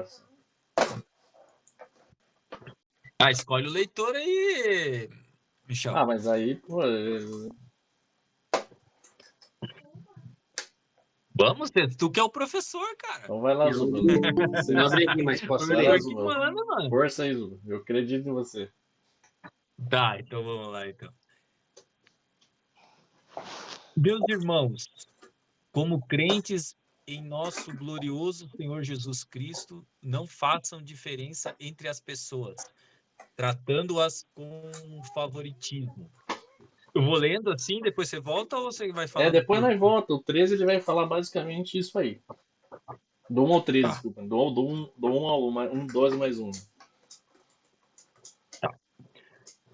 graça. Escolhe o leitor aí, Michel. Mas aí, pô... Vamos, tu que é o professor, cara. Então vai lá, Zuba. Eu não abri aqui, mas posso Vai ler? lá, Professor que Zuba. manda, mano. Força aí, Zuba. Eu acredito em você. Tá, então vamos lá, então. Meus irmãos, como crentes em nosso glorioso Senhor Jesus Cristo, não façam diferença entre as pessoas, tratando-as com favoritismo. Eu vou lendo assim, depois você volta ou você vai falando? Depois nós voltamos. O 13 ele vai falar basicamente isso aí. Do 1 ao 13, Tá. desculpa. Do 1 ao 12 mais 1.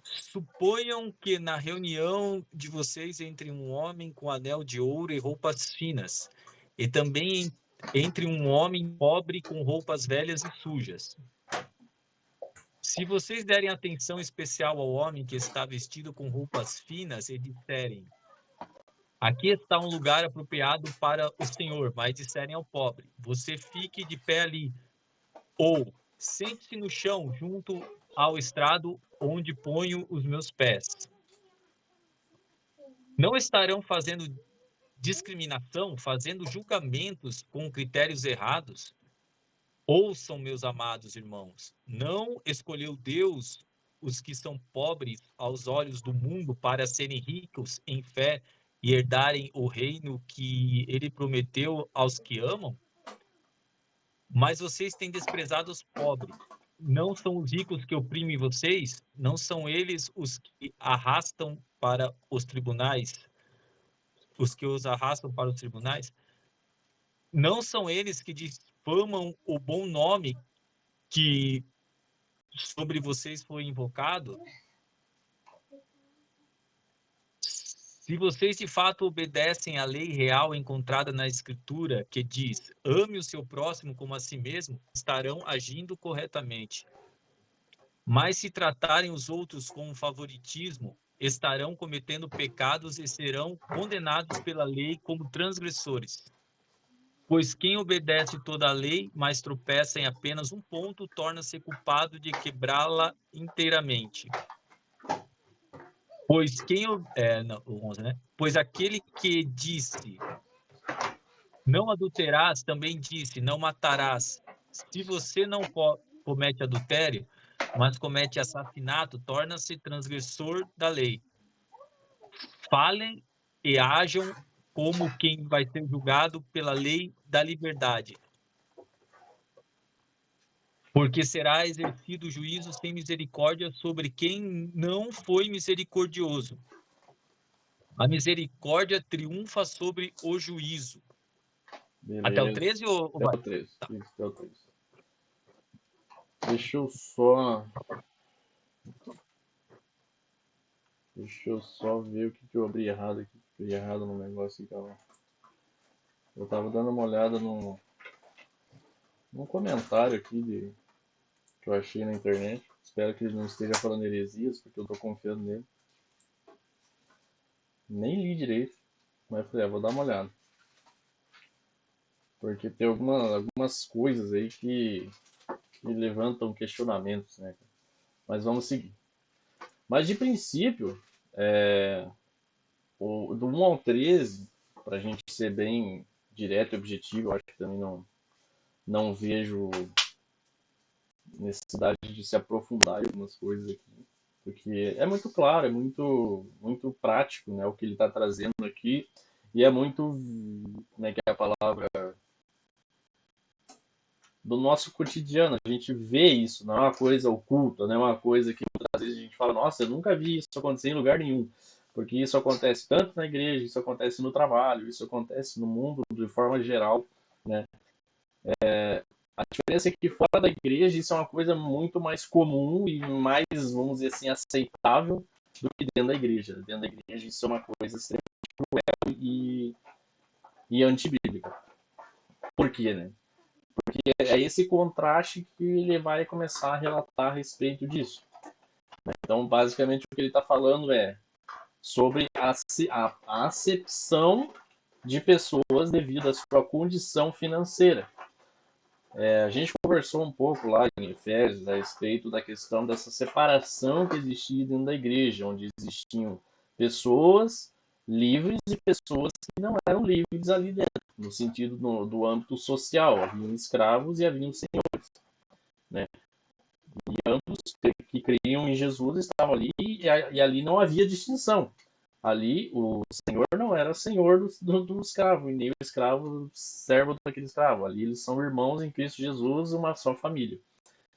Suponham que na reunião de vocês entre um homem com anel de ouro e roupas finas, e também entre um homem pobre com roupas velhas e sujas. Se vocês derem atenção especial ao homem que está vestido com roupas finas e disserem: aqui está um lugar apropriado para o Senhor, mas disserem ao pobre: você fique de pé ali, ou sente-se no chão junto ao estrado onde ponho os meus pés. Não estarão fazendo discriminação, fazendo julgamentos com critérios errados? Ouçam, meus amados irmãos, não escolheu Deus os que são pobres aos olhos do mundo para serem ricos em fé e herdarem o reino que ele prometeu aos que amam? Mas vocês têm desprezado os pobres. Não são os ricos que oprimem vocês? Não são eles os que arrastam para os tribunais? Os que os arrastam para os tribunais? Não são eles que difamam o bom nome que sobre vocês foi invocado? Se vocês de fato obedecem à lei real encontrada na Escritura, que diz: ame o seu próximo como a si mesmo, estarão agindo corretamente. Mas se tratarem os outros com favoritismo, estarão cometendo pecados e serão condenados pela lei como transgressores. Pois quem obedece toda a lei, mas tropeça em apenas um ponto, torna-se culpado de quebrá-la inteiramente. Pois o 11, né? Pois aquele que disse: não adulterarás, também disse: não matarás. Se você não comete adultério, mas comete assassinato, torna-se transgressor da lei. Falem e ajam como quem vai ser julgado pela lei da liberdade. Porque será exercido juízo sem misericórdia sobre quem não foi misericordioso. A misericórdia triunfa sobre o juízo. Beleza. Até o 13 ou até vai? O 13. Tá. Isso, até o 13. Deixa eu só ver o que eu abri errado aqui. Abri errado no negócio aqui. Eu tava dando uma olhada num comentário aqui que eu achei na internet. Espero que ele não esteja falando heresias, porque eu tô confiando nele. Nem li direito, mas falei, vou dar uma olhada. Porque tem algumas coisas aí que levantam questionamentos, né? Mas vamos seguir. Mas de princípio, do 1 ao 13, para a gente ser bem direto e objetivo, eu acho que também não vejo necessidade de se aprofundar em algumas coisas aqui, porque é muito claro, é muito, muito prático, né, o que ele está trazendo aqui, e é muito, como é que é a palavra, do nosso cotidiano. A gente vê isso, não é uma coisa oculta, não é uma coisa que muitas vezes a gente fala, nossa, eu nunca vi isso acontecer em lugar nenhum, porque isso acontece tanto na igreja, isso acontece no trabalho, isso acontece no mundo de forma geral, né? A diferença é que fora da igreja isso é uma coisa muito mais comum e mais, vamos dizer assim, aceitável do que dentro da igreja. Dentro da igreja isso é uma coisa extremamente cruel e antibíblica. Por quê, né? Porque é esse contraste que ele vai começar a relatar a respeito disso. Então, basicamente, o que ele está falando é sobre a acepção de pessoas devido à sua condição financeira. A gente conversou um pouco lá em Efésios a respeito da questão dessa separação que existia dentro da igreja, onde existiam pessoas livres e pessoas que não eram livres ali dentro, no sentido do âmbito social. Haviam escravos e haviam senhores, né? E ambos que criam em Jesus estavam ali e ali não havia distinção. Ali o senhor não era senhor do escravo, e nem o escravo servo daquele escravo. Ali eles são irmãos em Cristo Jesus, uma só família.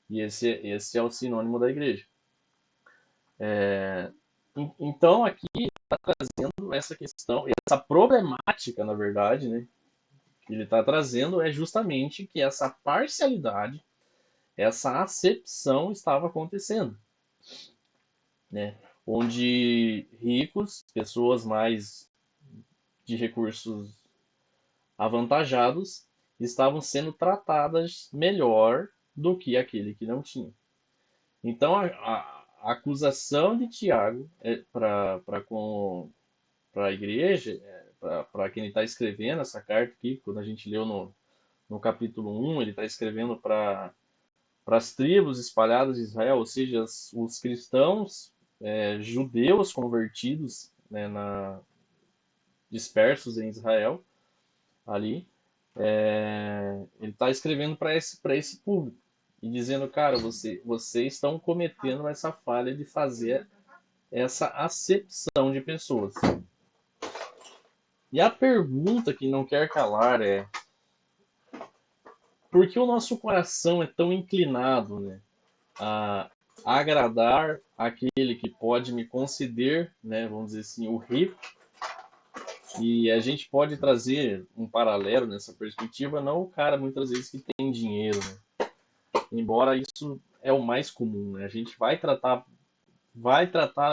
E esse é o sinônimo da igreja. Então aqui está trazendo essa questão, essa problemática, na verdade, né, que ele está trazendo é justamente que essa parcialidade, essa acepção estava acontecendo, né? Onde ricos, pessoas mais de recursos avantajados, estavam sendo tratadas melhor do que aquele que não tinha. Então a acusação de Tiago para a igreja, para quem está escrevendo essa carta aqui, quando a gente leu no capítulo 1, ele está escrevendo para as tribos espalhadas de Israel, ou seja, os cristãos judeus convertidos, né, dispersos em Israel, ali, ele está escrevendo para esse público e dizendo, cara, vocês estão cometendo essa falha de fazer essa acepção de pessoas. E a pergunta que não quer calar é: por que o nosso coração é tão inclinado, né, a agradar aquele que pode me conceder, né, vamos dizer assim, o rico? E a gente pode trazer um paralelo nessa perspectiva, não o cara muitas vezes que tem dinheiro, né? Embora isso é o mais comum, né? A gente vai tratar,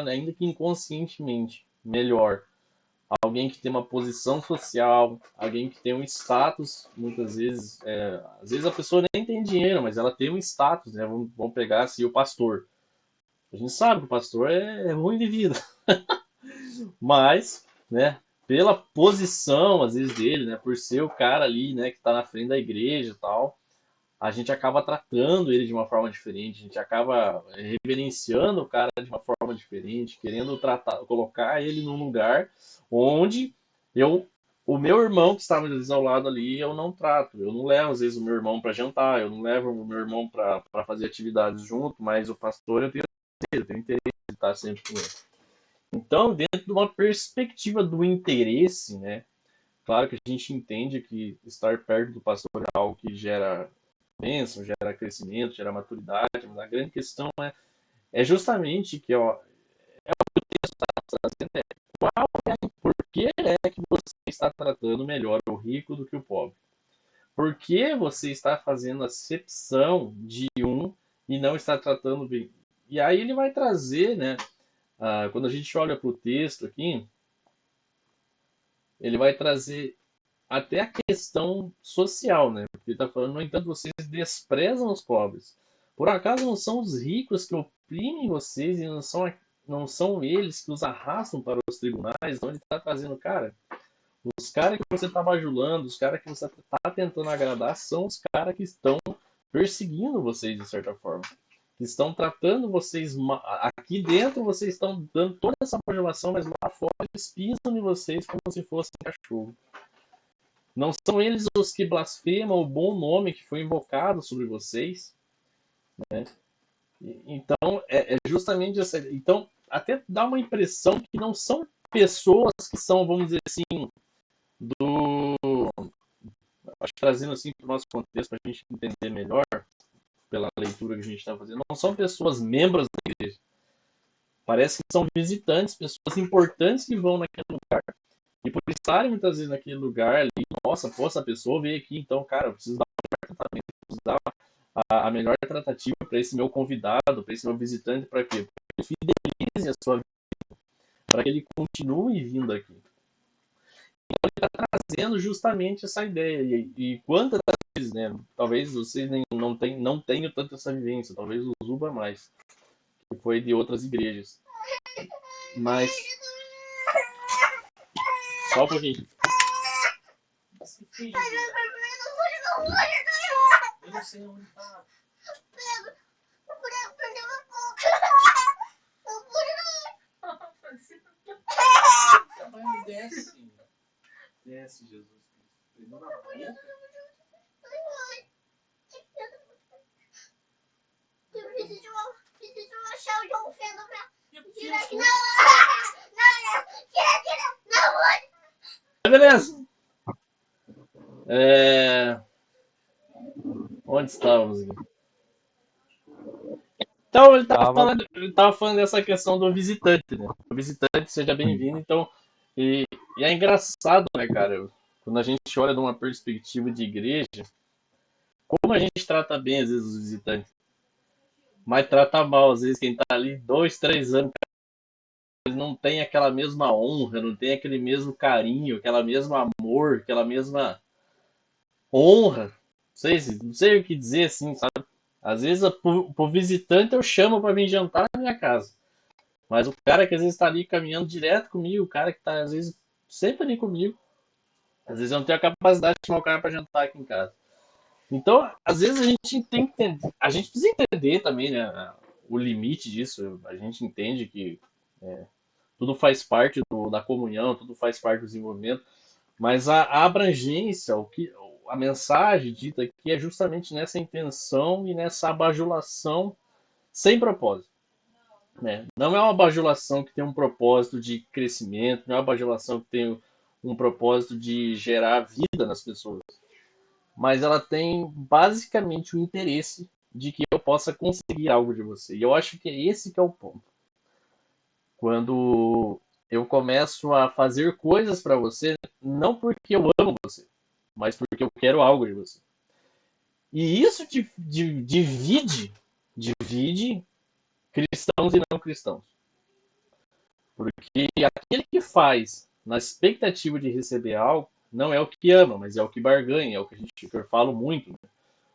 ainda que inconscientemente, melhor alguém que tem uma posição social, alguém que tem um status, muitas vezes, às vezes a pessoa nem tem dinheiro, mas ela tem um status, né? Vamos pegar assim o pastor. A gente sabe que o pastor é ruim de vida, mas, né? Pela posição, às vezes, dele, né? Por ser o cara ali, né? Que está na frente da igreja e tal, a gente acaba tratando ele de uma forma diferente, a gente acaba reverenciando o cara de uma forma diferente, querendo colocar ele num lugar onde o meu irmão que estava ao lado ali, eu não trato. Eu não levo, às vezes, o meu irmão para jantar, eu não levo o meu irmão para fazer atividades junto, mas o pastor eu tenho interesse em estar sempre com ele. Então, dentro de uma perspectiva do interesse, né? Claro que a gente entende que estar perto do pastor é algo que gera bênção, gera crescimento, gera maturidade, mas a grande questão é justamente que, ó, por que é que você está tratando melhor o rico do que o pobre? Por que você está fazendo acepção de um e não está tratando bem? E aí ele vai trazer, né, quando a gente olha para o texto aqui, ele vai trazer até a questão social, né? Porque ele está falando, no entanto, vocês desprezam os pobres. Por acaso não são os ricos que oprimem vocês e não são eles que os arrastam para os tribunais? Então ele está trazendo, cara, os caras que você está bajulando, os caras que você está tentando agradar, são os caras que estão perseguindo vocês de certa forma. Que estão tratando vocês aqui dentro, vocês estão dando toda essa bajulação, mas lá fora eles pisam em vocês como se fossem cachorro. Não são eles os que blasfemam o bom nome que foi invocado sobre vocês, né? Então, é justamente essa. Então, até dá uma impressão que não são pessoas que são, vamos dizer assim, acho que trazendo assim para o nosso contexto, para a gente entender melhor, pela leitura que a gente está fazendo, não são pessoas membros da igreja. Parece que são visitantes, pessoas importantes que vão naquele lugar. E por estarem muitas vezes naquele lugar ali, nossa, pô, essa pessoa veio aqui, então, cara, eu preciso dar o melhor tratamento, eu preciso dar a melhor tratativa para esse meu convidado, para esse meu visitante, para quê? Para que ele fidelize a sua vida, para que ele continue vindo aqui. Então, ele está trazendo justamente essa ideia. E quantas vezes, né, talvez vocês não tenham tanto essa vivência, talvez o Zuba mais, que foi de outras igrejas. Mas só um pouquinho. não sei onde tá. Desce. Desce, Jesus Cristo. Pegou na boca. Eu preciso achar o João Fendo pra tirar aqui. Não, tira. Não, Beleza. Onde estávamos aqui? Então, ele tava falando dessa questão do visitante, né? O visitante, seja bem-vindo. Então, e é engraçado, né, cara? Quando a gente olha de uma perspectiva de igreja, como a gente trata bem, às vezes, os visitantes. Mas trata mal, às vezes, quem tá ali 2, 3 anos, ele não tem aquela mesma honra, não tem aquele mesmo carinho, aquela mesma amor, aquela mesma honra. Não sei o que dizer, assim, sabe? Às vezes, pro visitante, eu chamo pra vir jantar na minha casa. Mas o cara que às vezes tá ali caminhando direto comigo, o cara que tá, às vezes, sempre ali comigo, às vezes eu não tenho a capacidade de chamar o cara pra jantar aqui em casa. Então, às vezes a gente tem que entender, a gente precisa entender também, né, o limite disso. A gente entende que tudo faz parte da comunhão, tudo faz parte do desenvolvimento, mas a abrangência, a mensagem dita aqui é justamente nessa intenção e nessa bajulação sem propósito. Né? Não é uma bajulação que tem um propósito de crescimento, não é uma bajulação que tem um propósito de gerar vida nas pessoas, mas ela tem basicamente o interesse de que eu possa conseguir algo de você. E eu acho que é esse que é o ponto. Quando eu começo a fazer coisas para você, não porque eu amo você, mas porque eu quero algo de você. E isso divide cristãos e não cristãos. Porque aquele que faz na expectativa de receber algo não é o que ama, mas é o que barganha, é o que eu falo muito. Né?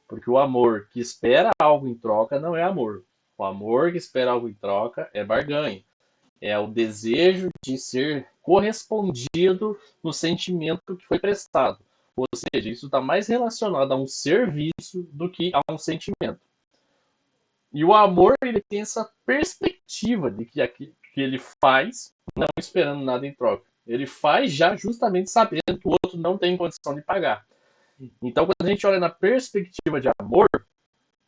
Porque o amor que espera algo em troca não é amor. O amor que espera algo em troca é barganha. É o desejo de ser correspondido no sentimento que foi prestado. Ou seja, isso está mais relacionado a um serviço do que a um sentimento. E o amor, ele tem essa perspectiva de que ele faz não esperando nada em troca. Ele faz já justamente sabendo que o outro não tem condição de pagar. Então, quando a gente olha na perspectiva de amor,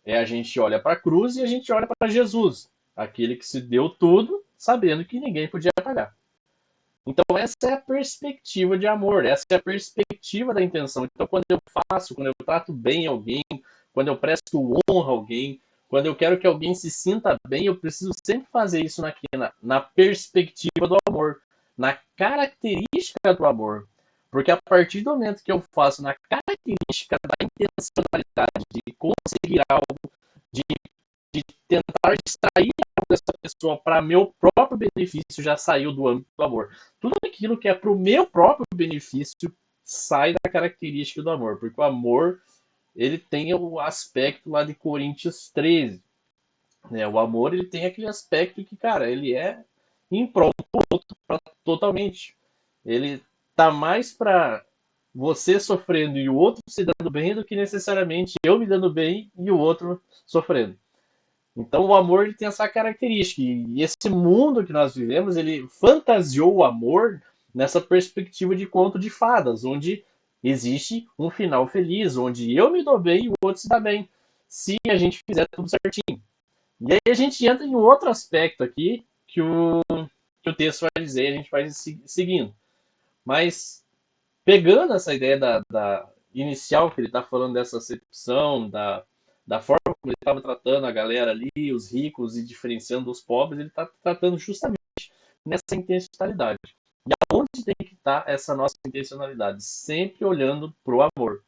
a gente olha para a cruz e a gente olha para Jesus, aquele que se deu tudo sabendo que ninguém podia pagar. Então, essa é a perspectiva de amor, essa é a perspectiva da intenção. Então, quando eu trato bem alguém, quando eu presto honra a alguém, quando eu quero que alguém se sinta bem, eu preciso sempre fazer isso na perspectiva do amor, na característica do amor. Porque a partir do momento que eu faço na característica da intencionalidade de conseguir algo, de tentar extrair algo dessa pessoa para meu próprio benefício, já saiu do âmbito do amor. Tudo aquilo que é para o meu próprio benefício sai da característica do amor. Porque o amor, ele tem o aspecto lá de Coríntios 13. Né? O amor, ele tem aquele aspecto que, cara, ele é em prol do outro totalmente. Ele tá mais para você sofrendo e o outro se dando bem do que necessariamente eu me dando bem e o outro sofrendo. Então o amor, ele tem essa característica. E esse mundo que nós vivemos, ele fantasiou o amor nessa perspectiva de conto de fadas, onde existe um final feliz, onde eu me dou bem e o outro se dá bem, se a gente fizer tudo certinho. E aí a gente entra em um outro aspecto aqui que o texto vai dizer, a gente vai seguindo. Mas pegando essa ideia da inicial, que ele está falando dessa acepção, da forma como ele estava tratando a galera ali, os ricos, e diferenciando os pobres, ele está tratando justamente nessa intencionalidade. E aonde tem que estar essa nossa intencionalidade? Sempre olhando para o amor,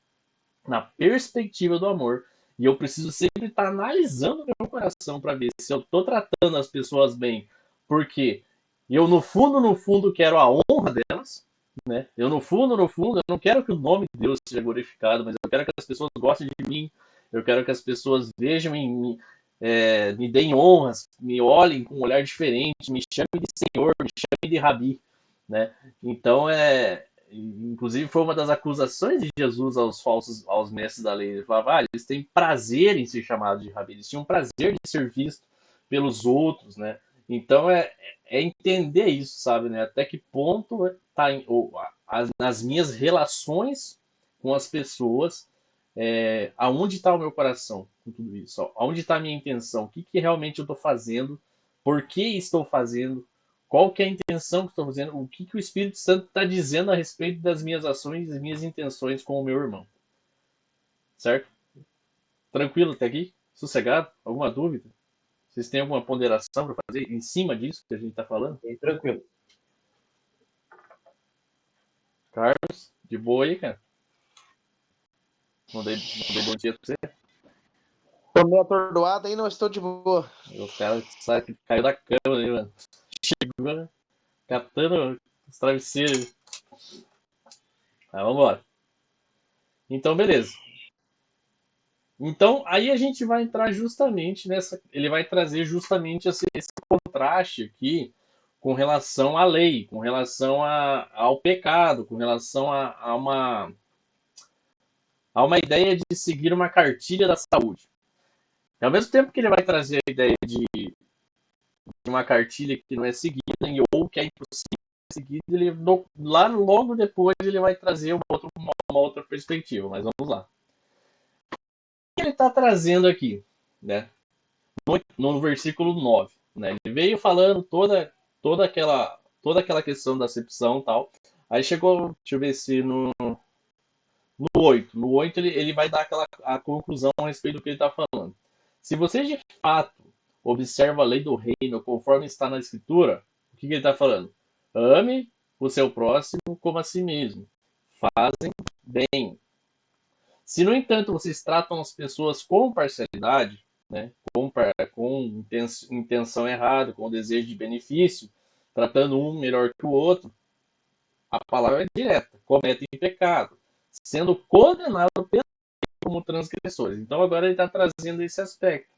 na perspectiva do amor. E eu preciso sempre estar analisando o meu coração para ver se eu estou tratando as pessoas bem, porque eu, no fundo, quero a honra delas. Né? Eu, no fundo, eu não quero que o nome de Deus seja glorificado, mas eu quero que as pessoas gostem de mim, eu quero que as pessoas vejam em mim, me deem honras, me olhem com um olhar diferente, me chamem de Senhor, me chamem de Rabi. Né? Então, inclusive foi uma das acusações de Jesus aos mestres da lei. Ele falava, eles têm prazer em ser chamados de rabi, eles tinham prazer de ser vistos pelos outros, né? Então é entender isso, sabe, né? Até que ponto tá nas minhas relações com as pessoas, aonde está o meu coração com tudo isso? Aonde está a minha intenção? O que realmente eu estou fazendo? Por que estou fazendo? Qual que é a intenção que estou fazendo? O que o Espírito Santo está dizendo a respeito das minhas ações e minhas intenções com o meu irmão? Certo? Tranquilo até aqui? Sossegado? Alguma dúvida? Vocês têm alguma ponderação para fazer em cima disso que a gente está falando? Bem tranquilo. Carlos, de boa aí, cara? Mandei bom dia para você. Tô meio atordoado aí, não estou de boa. O cara caiu da cama ali, mano. Chegou, né? Catando os travesseiros. Vamos embora. Então, beleza. Então, aí a gente vai entrar justamente nessa. Ele vai trazer justamente esse contraste aqui com relação à lei, com relação ao pecado, com relação a uma ideia de seguir uma cartilha da saúde. E ao mesmo tempo que ele vai trazer a ideia de uma cartilha que não é seguida ou que é impossível seguir, ele, lá logo depois ele vai trazer uma outra perspectiva. Mas vamos lá. O que ele está trazendo aqui, né? No versículo 9, né? Ele veio falando toda aquela questão da acepção e tal. Aí chegou, deixa eu ver se no 8. No 8 ele vai dar a conclusão a respeito do que ele está falando. Se você de fato observa a lei do reino conforme está na escritura, o que ele está falando? Ame o seu próximo como a si mesmo. Fazem bem. Se, no entanto, vocês tratam as pessoas com parcialidade, né, com intenção errada, com desejo de benefício, tratando um melhor que o outro, a palavra é direta, cometem pecado, sendo condenado como transgressores. Então agora ele está trazendo esse aspecto,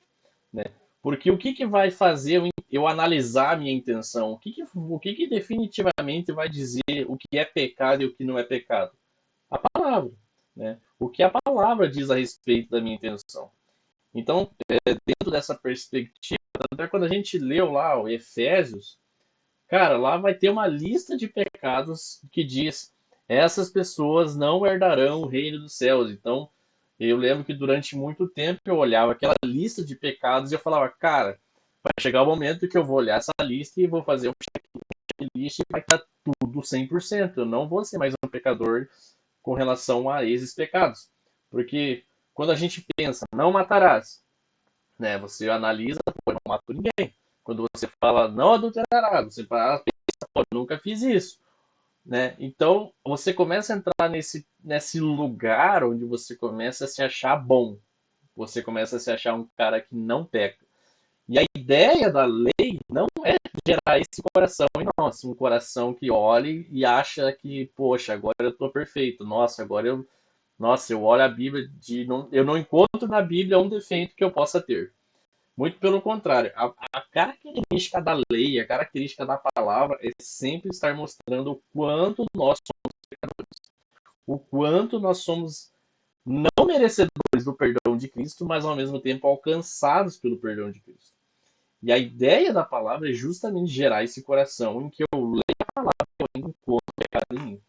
né? Porque o que vai fazer eu analisar a minha intenção? O que definitivamente vai dizer o que é pecado e o que não é pecado? A palavra, né? O que a palavra diz a respeito da minha intenção. Então, dentro dessa perspectiva, até quando a gente leu lá o Efésios, cara, lá vai ter uma lista de pecados que diz: essas pessoas não herdarão o reino dos céus. Então, eu lembro que durante muito tempo eu olhava aquela lista de pecados e eu falava, cara, vai chegar o momento que eu vou olhar essa lista e vou fazer um checklist e vai estar tudo 100%. Eu não vou ser mais um pecador com relação a esses pecados. Porque quando a gente pensa, não matarás, né? Você analisa, pô, não mato ninguém. Quando você fala, não adulterarás, você pensa, pô, nunca fiz isso. Né? Então, você começa a entrar nesse lugar onde você começa a se achar bom. Você começa a se achar um cara que não peca. E a ideia da lei não é gerar esse coração em nós, um coração que olhe e acha que, poxa, agora eu estou perfeito. Nossa, eu olho a Bíblia eu não encontro na Bíblia um defeito que eu possa ter. Muito pelo contrário, a característica da lei, a característica da palavra é sempre estar mostrando o quanto nós somos pecadores, o quanto nós somos não merecedores do perdão de Cristo, mas ao mesmo tempo alcançados pelo perdão de Cristo. E a ideia da palavra é justamente gerar esse coração em que eu leio a palavra e eu ainda encontro pecado em mim.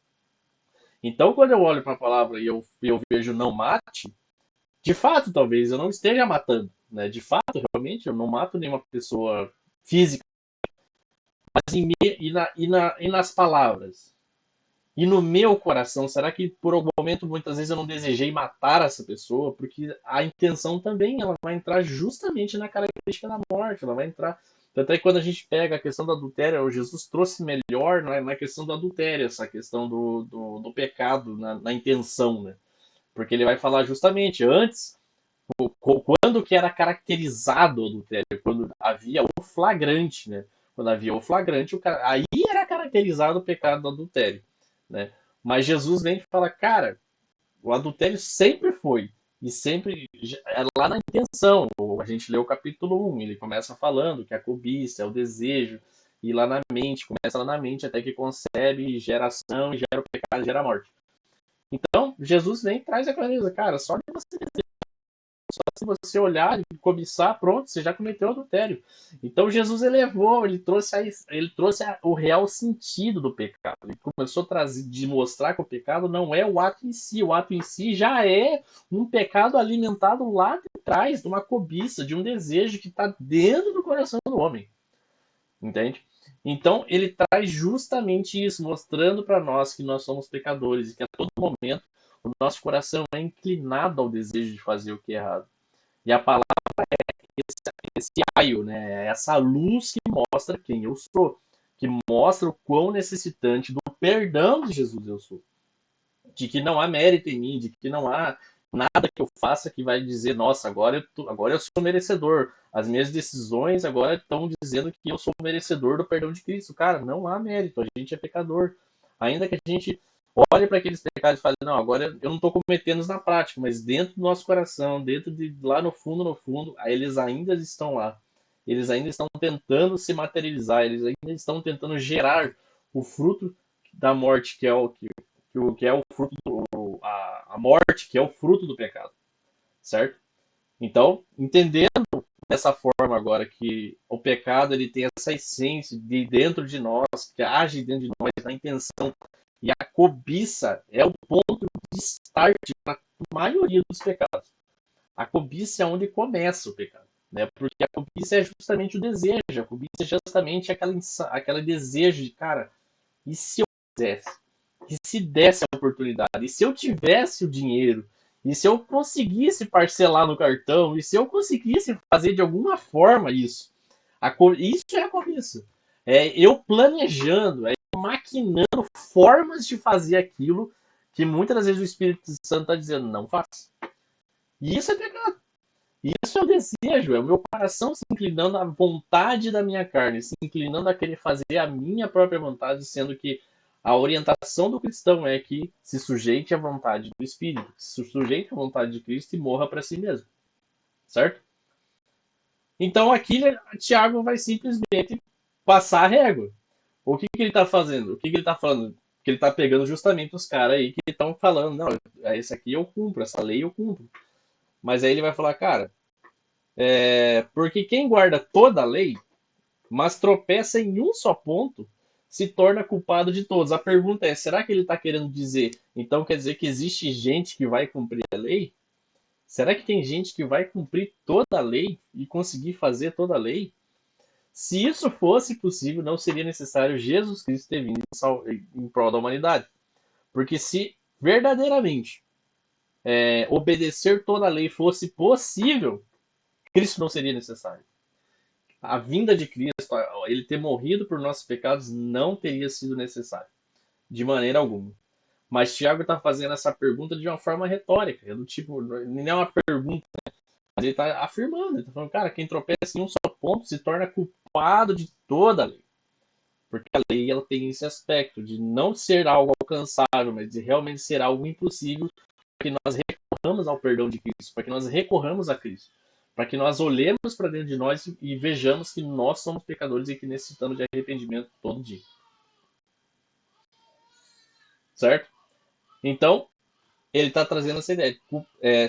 Então, quando eu olho para a palavra e eu vejo não mate, de fato, talvez eu não esteja matando. Né? De fato, realmente, eu não mato nenhuma pessoa física. Mas e nas palavras? E no meu coração, será que por algum momento, muitas vezes, eu não desejei matar essa pessoa? Porque a intenção também ela vai entrar justamente na característica da morte. Ela vai entrar. Tanto é que quando a gente pega a questão do adultério, Jesus trouxe melhor na questão do adultério, essa questão do pecado, na intenção. Né? Porque ele vai falar justamente antes. Quando que era caracterizado o adultério? Quando havia o flagrante, né? Quando havia o flagrante, aí era caracterizado o pecado do adultério, né? Mas Jesus vem e fala, cara, o adultério sempre foi, e sempre é lá na intenção. A gente lê o capítulo 1, ele começa falando que a cobiça é o desejo, ir lá na mente, começa lá na mente até que concebe, gera ação, gera o pecado, gera a morte. Então, Jesus vem e traz a clareza, cara, só de você só se você olhar e cobiçar, pronto, você já cometeu adultério. Então Jesus elevou, ele trouxe o real sentido do pecado. Ele começou a trazer, de mostrar que o pecado não é o ato em si. O ato em si já é um pecado alimentado lá de trás, de uma cobiça, de um desejo que está dentro do coração do homem. Entende? Então ele traz justamente isso, mostrando para nós que nós somos pecadores e que a todo momento o nosso coração é inclinado ao desejo de fazer o que é errado. E a palavra é esse aio, né? Essa luz que mostra quem eu sou, que mostra o quão necessitante do perdão de Jesus eu sou. De que não há mérito em mim, de que não há nada que eu faça que vai dizer, nossa, agora eu sou merecedor. As minhas decisões agora estão dizendo que eu sou merecedor do perdão de Cristo. Cara, não há mérito, a gente é pecador. Ainda que a gente olhe para aqueles pecados e fale, não, agora eu não estou cometendo na prática, mas dentro do nosso coração, dentro de lá no fundo, eles ainda estão lá. Eles ainda estão tentando se materializar, eles ainda estão tentando gerar o fruto da morte, que é o fruto a morte, que é o fruto do pecado. Certo? Então, entendendo dessa forma agora que o pecado ele tem essa essência de dentro de nós, que age dentro de nós, na intenção, e a cobiça é o ponto de start para a maioria dos pecados. A cobiça é onde começa o pecado, né? Porque a cobiça é justamente o desejo, a cobiça é justamente aquele desejo de, cara, e se eu fizesse? E se desse a oportunidade? E se eu tivesse o dinheiro? E se eu conseguisse parcelar no cartão? E se eu conseguisse fazer de alguma forma isso? Isso é a cobiça. É eu planejando, é eu maquinando formas de fazer aquilo que muitas das vezes o Espírito Santo está dizendo, não faça. E isso é pecado. Isso é o desejo, é o meu coração se inclinando à vontade da minha carne, se inclinando a querer fazer a minha própria vontade, sendo que a orientação do cristão é que se sujeite à vontade do Espírito, se sujeite à vontade de Cristo e morra para si mesmo. Certo? Então aqui Tiago vai simplesmente passar a régua. O que ele está fazendo? O que ele está falando? Que ele está pegando justamente os caras aí que estão falando, não, esse aqui eu cumpro, essa lei eu cumpro. Mas aí ele vai falar, cara, porque quem guarda toda a lei, mas tropeça em um só ponto, se torna culpado de todos. A pergunta é, será que ele está querendo dizer, então quer dizer que existe gente que vai cumprir a lei? Será que tem gente que vai cumprir toda a lei e conseguir fazer toda a lei? Se isso fosse possível, não seria necessário Jesus Cristo ter vindo em prol da humanidade. Porque se verdadeiramente obedecer toda a lei fosse possível, Cristo não seria necessário. A vinda de Cristo, ele ter morrido por nossos pecados, não teria sido necessário. De maneira alguma. Mas Tiago está fazendo essa pergunta de uma forma retórica. É do tipo, não é uma pergunta, mas ele está afirmando. Ele está falando, cara, quem tropeça em um só ponto se torna culpado de toda a lei. Porque a lei ela tem esse aspecto de não ser algo alcançável, mas de realmente ser algo impossível para que nós recorramos ao perdão de Cristo, para que nós recorramos a Cristo. Para que nós olhemos para dentro de nós e vejamos que nós somos pecadores e que necessitamos de arrependimento todo dia. Certo? Então, ele está trazendo essa ideia,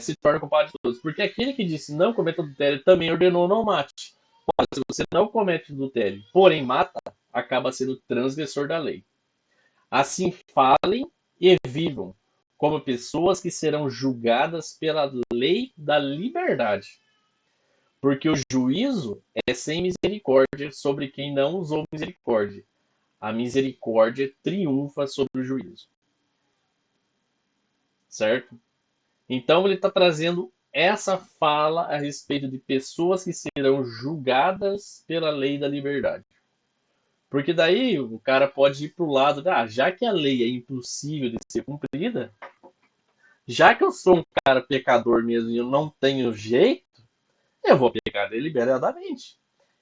se torna culpado de todos. Porque aquele que disse não cometa adultério também ordenou não mate. Olha, se você não comete adultério, porém mata, acaba sendo transgressor da lei. Assim falem e vivam como pessoas que serão julgadas pela lei da liberdade. Porque o juízo é sem misericórdia sobre quem não usou misericórdia. A misericórdia triunfa sobre o juízo. Certo? Então ele está trazendo essa fala a respeito de pessoas que serão julgadas pela lei da liberdade. Porque daí o cara pode ir para o lado, já que a lei é impossível de ser cumprida, já que eu sou um cara pecador mesmo e eu não tenho jeito, eu vou pecar deliberadamente.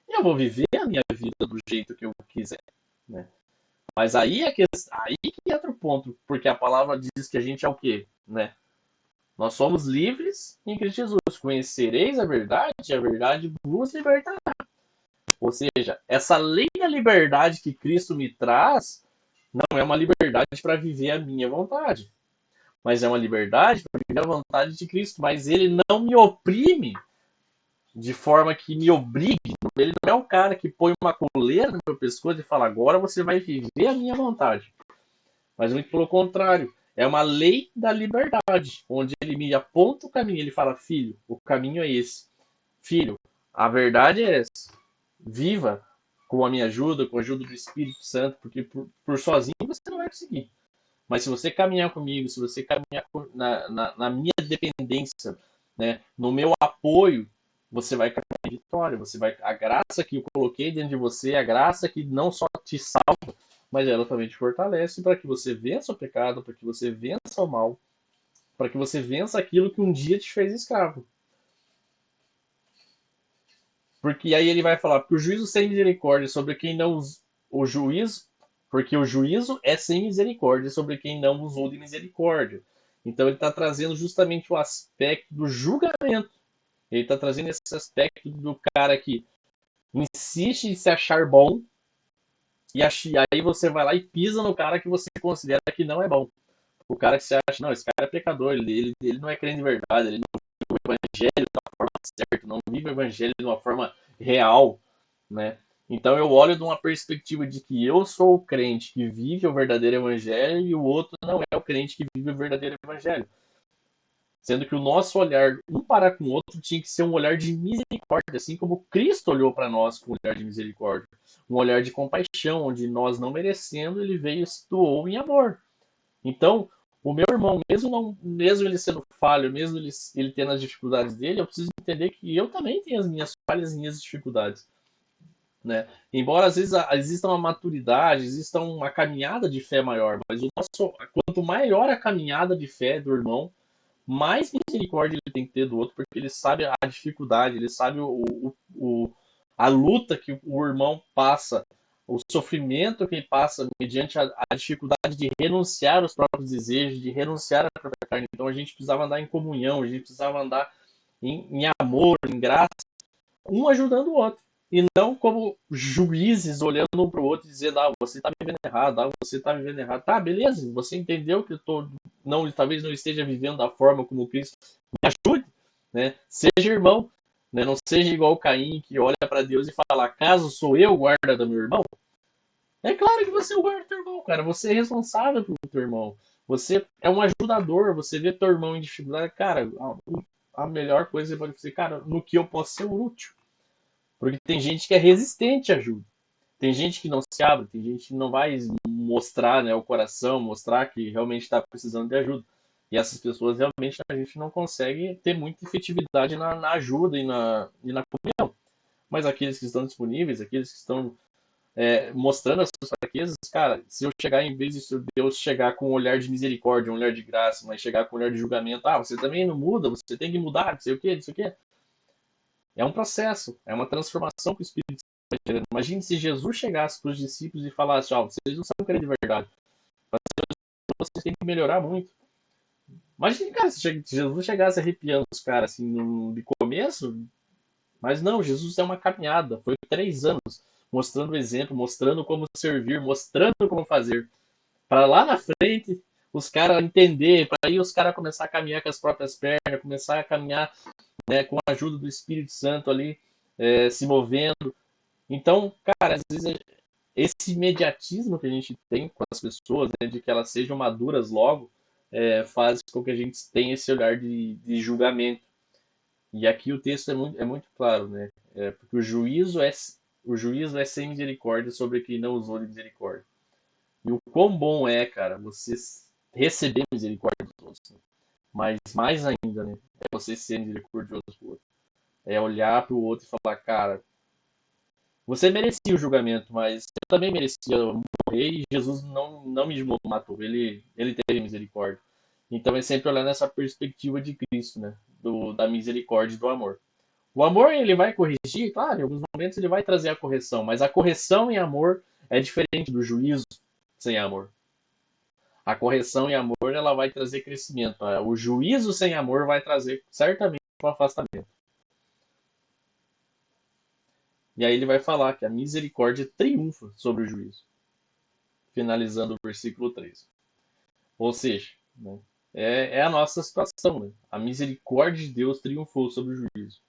Eu vou viver a minha vida do jeito que eu quiser. Né? Mas aí que entra o ponto, porque a palavra diz que a gente é o quê? Né? Nós somos livres em Cristo Jesus. Conhecereis a verdade vos libertará. Ou seja, essa lei da liberdade que Cristo me traz não é uma liberdade para viver a minha vontade, mas é uma liberdade para viver a vontade de Cristo. Mas ele não me oprime de forma que me obrigue. Ele não é o cara que põe uma coleira no meu pescoço e fala, agora você vai viver a minha vontade. Mas muito pelo contrário. É uma lei da liberdade, onde ele me aponta o caminho. Ele fala, filho, o caminho é esse. Filho, a verdade é essa. Viva com a minha ajuda, com a ajuda do Espírito Santo, porque por sozinho você não vai conseguir. Mas se você caminhar comigo, se você caminhar na minha dependência, né, no meu apoio, você vai caminhar em vitória. A graça que eu coloquei dentro de você, a graça que não só te salva, mas ela também te fortalece para que você vença o pecado, para que você vença o mal, para que você vença aquilo que um dia te fez escravo. Porque aí ele vai falar, porque o juízo sem misericórdia sobre quem não o juízo, porque o juízo é sem misericórdia sobre quem não usou de misericórdia. Então ele está trazendo justamente o aspecto do julgamento. Ele está trazendo esse aspecto do cara que insiste em se achar bom, e aí você vai lá e pisa no cara que você considera que não é bom. O cara que você acha, não, esse cara é pecador, ele não é crente de verdade, ele não vive o evangelho da forma certa, não vive o evangelho de uma forma real, né? Então eu olho de uma perspectiva de que eu sou o crente que vive o verdadeiro evangelho e o outro não é o crente que vive o verdadeiro evangelho. Sendo que o nosso olhar um para com o outro tinha que ser um olhar de misericórdia, assim como Cristo olhou para nós com um olhar de misericórdia. Um olhar de compaixão, onde nós não merecendo, ele veio e se doou em amor. Então, o meu irmão, mesmo ele sendo falho, mesmo ele tendo as dificuldades dele, eu preciso entender que eu também tenho as minhas falhas e minhas dificuldades. Né? Embora às vezes exista uma maturidade, exista uma caminhada de fé maior, mas quanto maior a caminhada de fé do irmão, mais misericórdia ele tem que ter do outro, porque ele sabe a dificuldade, ele sabe a luta que o irmão passa, o sofrimento que ele passa mediante a dificuldade de renunciar aos próprios desejos, de renunciar à própria carne. Então a gente precisava andar em comunhão, a gente precisava andar em amor, em graça, um ajudando o outro. E não como juízes olhando um para o outro e dizendo, você está vivendo errado, você está vivendo errado. Tá, beleza, você entendeu que eu talvez não esteja vivendo da forma como Cristo, me ajude, né? Seja irmão, né? Não seja igual Caim, que olha para Deus e fala, acaso sou eu o guarda do meu irmão? É claro que você é o guarda do teu irmão, cara. Você é responsável pelo teu irmão. Você é um ajudador, você vê teu irmão em dificuldade. Cara, a melhor coisa que você pode fazer, cara, no que eu posso ser útil. Porque tem gente que é resistente à ajuda. Tem gente que não se abre, tem gente que não vai mostrar, né, o coração, mostrar que realmente está precisando de ajuda. E essas pessoas realmente a gente não consegue ter muita efetividade na ajuda e na comunhão. Mas aqueles que estão disponíveis, aqueles que estão mostrando as suas fraquezas, cara, se eu chegar, em vez de Deus chegar com um olhar de misericórdia, um olhar de graça, mas chegar com um olhar de julgamento, você também não muda, você tem que mudar, não sei o quê, não sei o quê. É um processo, é uma transformação que o Espírito Santo vai gerando. Imagine se Jesus chegasse para os discípulos e falasse, vocês não sabem querer de verdade. Vocês têm que melhorar muito. Imagine, cara, se Jesus chegasse arrepiando os caras assim de começo, mas não, Jesus é uma caminhada. Foi 3 anos mostrando o exemplo, mostrando como servir, mostrando como fazer. Para lá na frente, os caras entender, para aí os caras começar a caminhar com as próprias pernas, começar a caminhar, né, com a ajuda do Espírito Santo ali, se movendo. Então, cara, às vezes esse imediatismo que a gente tem com as pessoas, né, de que elas sejam maduras logo, faz com que a gente tenha esse olhar de julgamento. E aqui o texto é muito claro, né? Porque o juízo é sem misericórdia sobre quem não usou de misericórdia. E o quão bom é, cara, você receber misericórdia dos outros. Né? Mas mais ainda, né? É você ser misericordioso pro outro. É olhar pro outro e falar, cara, você merecia o julgamento, mas eu também merecia morrer e Jesus não me matou. Ele teve misericórdia. Então é sempre olhar nessa perspectiva de Cristo, né? Da misericórdia e do amor. O amor, ele vai corrigir, claro, em alguns momentos ele vai trazer a correção, mas a correção em amor é diferente do juízo sem amor. A correção em amor, ela vai trazer crescimento. O juízo sem amor vai trazer certamente um afastamento. E aí ele vai falar que a misericórdia triunfa sobre o juízo, finalizando o versículo 3. Ou seja, né, é a nossa situação. Né? A misericórdia de Deus triunfou sobre o juízo.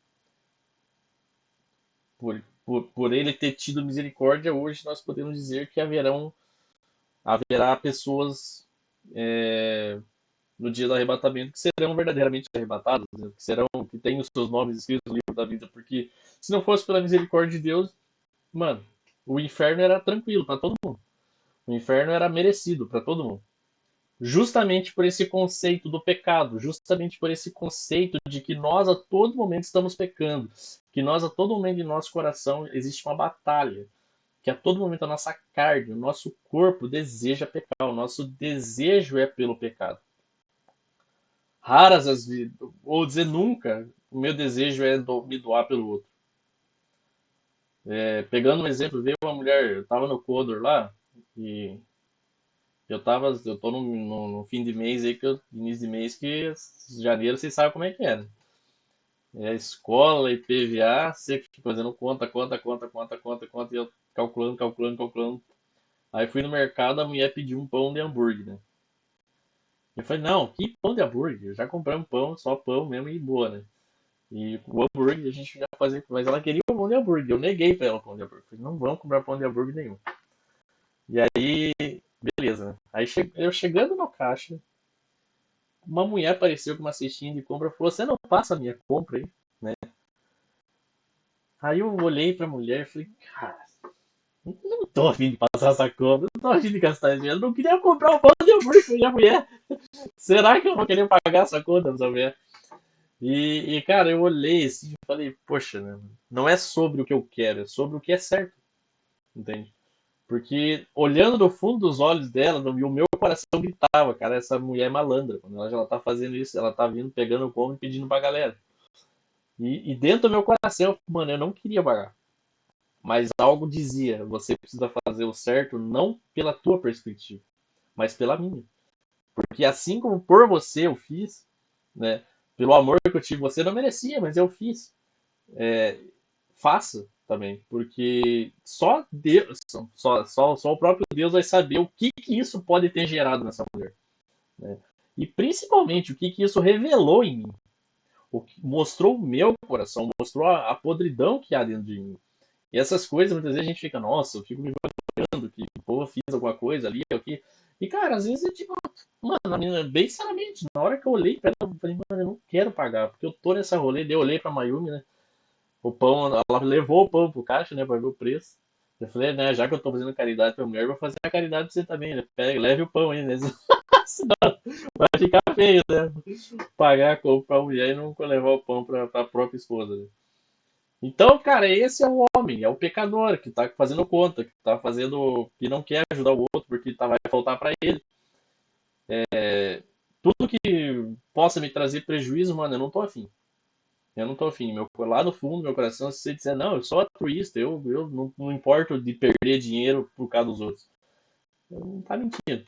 Por ele ter tido misericórdia, hoje nós podemos dizer que haverá pessoas no dia do arrebatamento que serão verdadeiramente arrebatadas, né? que têm os seus nomes escritos no livro da vida, porque se não fosse pela misericórdia de Deus, mano, o inferno era tranquilo para todo mundo. O inferno era merecido para todo mundo. Justamente por esse conceito do pecado, justamente por esse conceito de que nós a todo momento estamos pecando, que nós a todo momento em nosso coração existe uma batalha, que a todo momento a nossa carne, o nosso corpo deseja pecar, o nosso desejo é pelo pecado. Raras as vezes, ou dizer nunca, o meu desejo é me doar pelo outro. Pegando um exemplo, veio uma mulher, eu tava no Codor lá, e eu tô no fim de mês aí, início de mês, que janeiro vocês sabem como é que é, né? Escola, IPVA, você fica fazendo conta, e eu calculando. Aí fui no mercado, a mulher pediu um pão de hambúrguer, né? Eu falei, não, que pão de hambúrguer? Eu já comprei um pão, só pão mesmo e boa, né? E o hambúrguer a gente já fazia, mas ela queria o pão de hambúrguer. Eu neguei pra ela o pão de hambúrguer. Falei, não vamos comprar pão de hambúrguer nenhum. E aí, beleza, né? Aí eu chegando no caixa, uma mulher apareceu com uma cestinha de compra e falou, você não passa a minha compra aí, né? Aí eu olhei pra mulher e falei, cara, não tô afim de passar essa compra, não tô afim de gastar dinheiro, não queria comprar um pão de hambúrguer pra minha mulher. Será que eu vou querer pagar essa conta pra essa mulher? Cara, eu olhei assim e falei, poxa, né? Não é sobre o que eu quero, é sobre o que é certo, entende? Porque olhando no fundo dos olhos dela, o meu coração gritava, cara, essa mulher é malandra. Quando ela tá fazendo isso, ela tá vindo, pegando o pão e pedindo pra galera. E dentro do meu coração, mano, eu não queria pagar. Mas algo dizia, você precisa fazer o certo não pela tua perspectiva, mas pela minha. Porque assim como por você eu fiz, né? Pelo amor que eu tive, você não merecia, mas eu fiz. Faça também, porque só Deus, só o próprio Deus vai saber o que isso pode ter gerado nessa mulher, né? E principalmente o que isso revelou em mim, mostrou o meu coração, mostrou a podridão que há dentro de mim. E essas coisas, muitas vezes a gente fica, nossa, eu fico me orgulhando que, pô, eu fiz alguma coisa ali, aqui. E, cara, às vezes é tipo, mano, bem sinceramente, na hora que eu olhei pra ela, eu falei, mano, eu não quero pagar, porque eu tô nessa rolê, daí eu olhei pra Mayumi, né? O pão, ela levou o pão pro caixa, né, pra ver o preço. Eu falei, né, já que eu tô fazendo caridade pra mulher, eu vou fazer a caridade pra você também, né? Pega, leve o pão aí, né? Senão vai ficar feio, né? Pagar pra mulher e não levar o pão pra própria esposa, né? Então, cara, esse é o homem, é o pecador que tá fazendo conta, que tá fazendo, que não quer ajudar o outro porque vai faltar pra ele. Tudo que possa me trazer prejuízo, mano, eu não tô afim. Eu não tô afim. Lá no fundo do meu coração, se você disser, não, eu sou altruísta, eu não importo de perder dinheiro por causa dos outros. Não tá mentindo.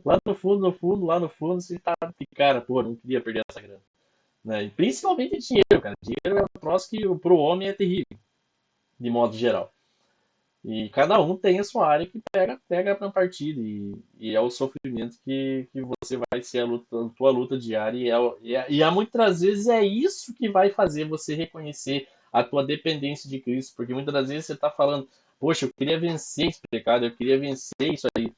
Lá no fundo, lá no fundo, você tá de cara, pô, não queria perder essa grana. Né? E principalmente dinheiro, cara. Dinheiro é um troço que pro homem é terrível, de modo geral. E cada um tem a sua área que pega pra partida. E é o sofrimento que você vai ser a tua luta diária. E há muitas vezes é isso que vai fazer você reconhecer a tua dependência de Cristo. Porque muitas das vezes você está falando, poxa, eu queria vencer esse pecado, eu queria vencer isso aí.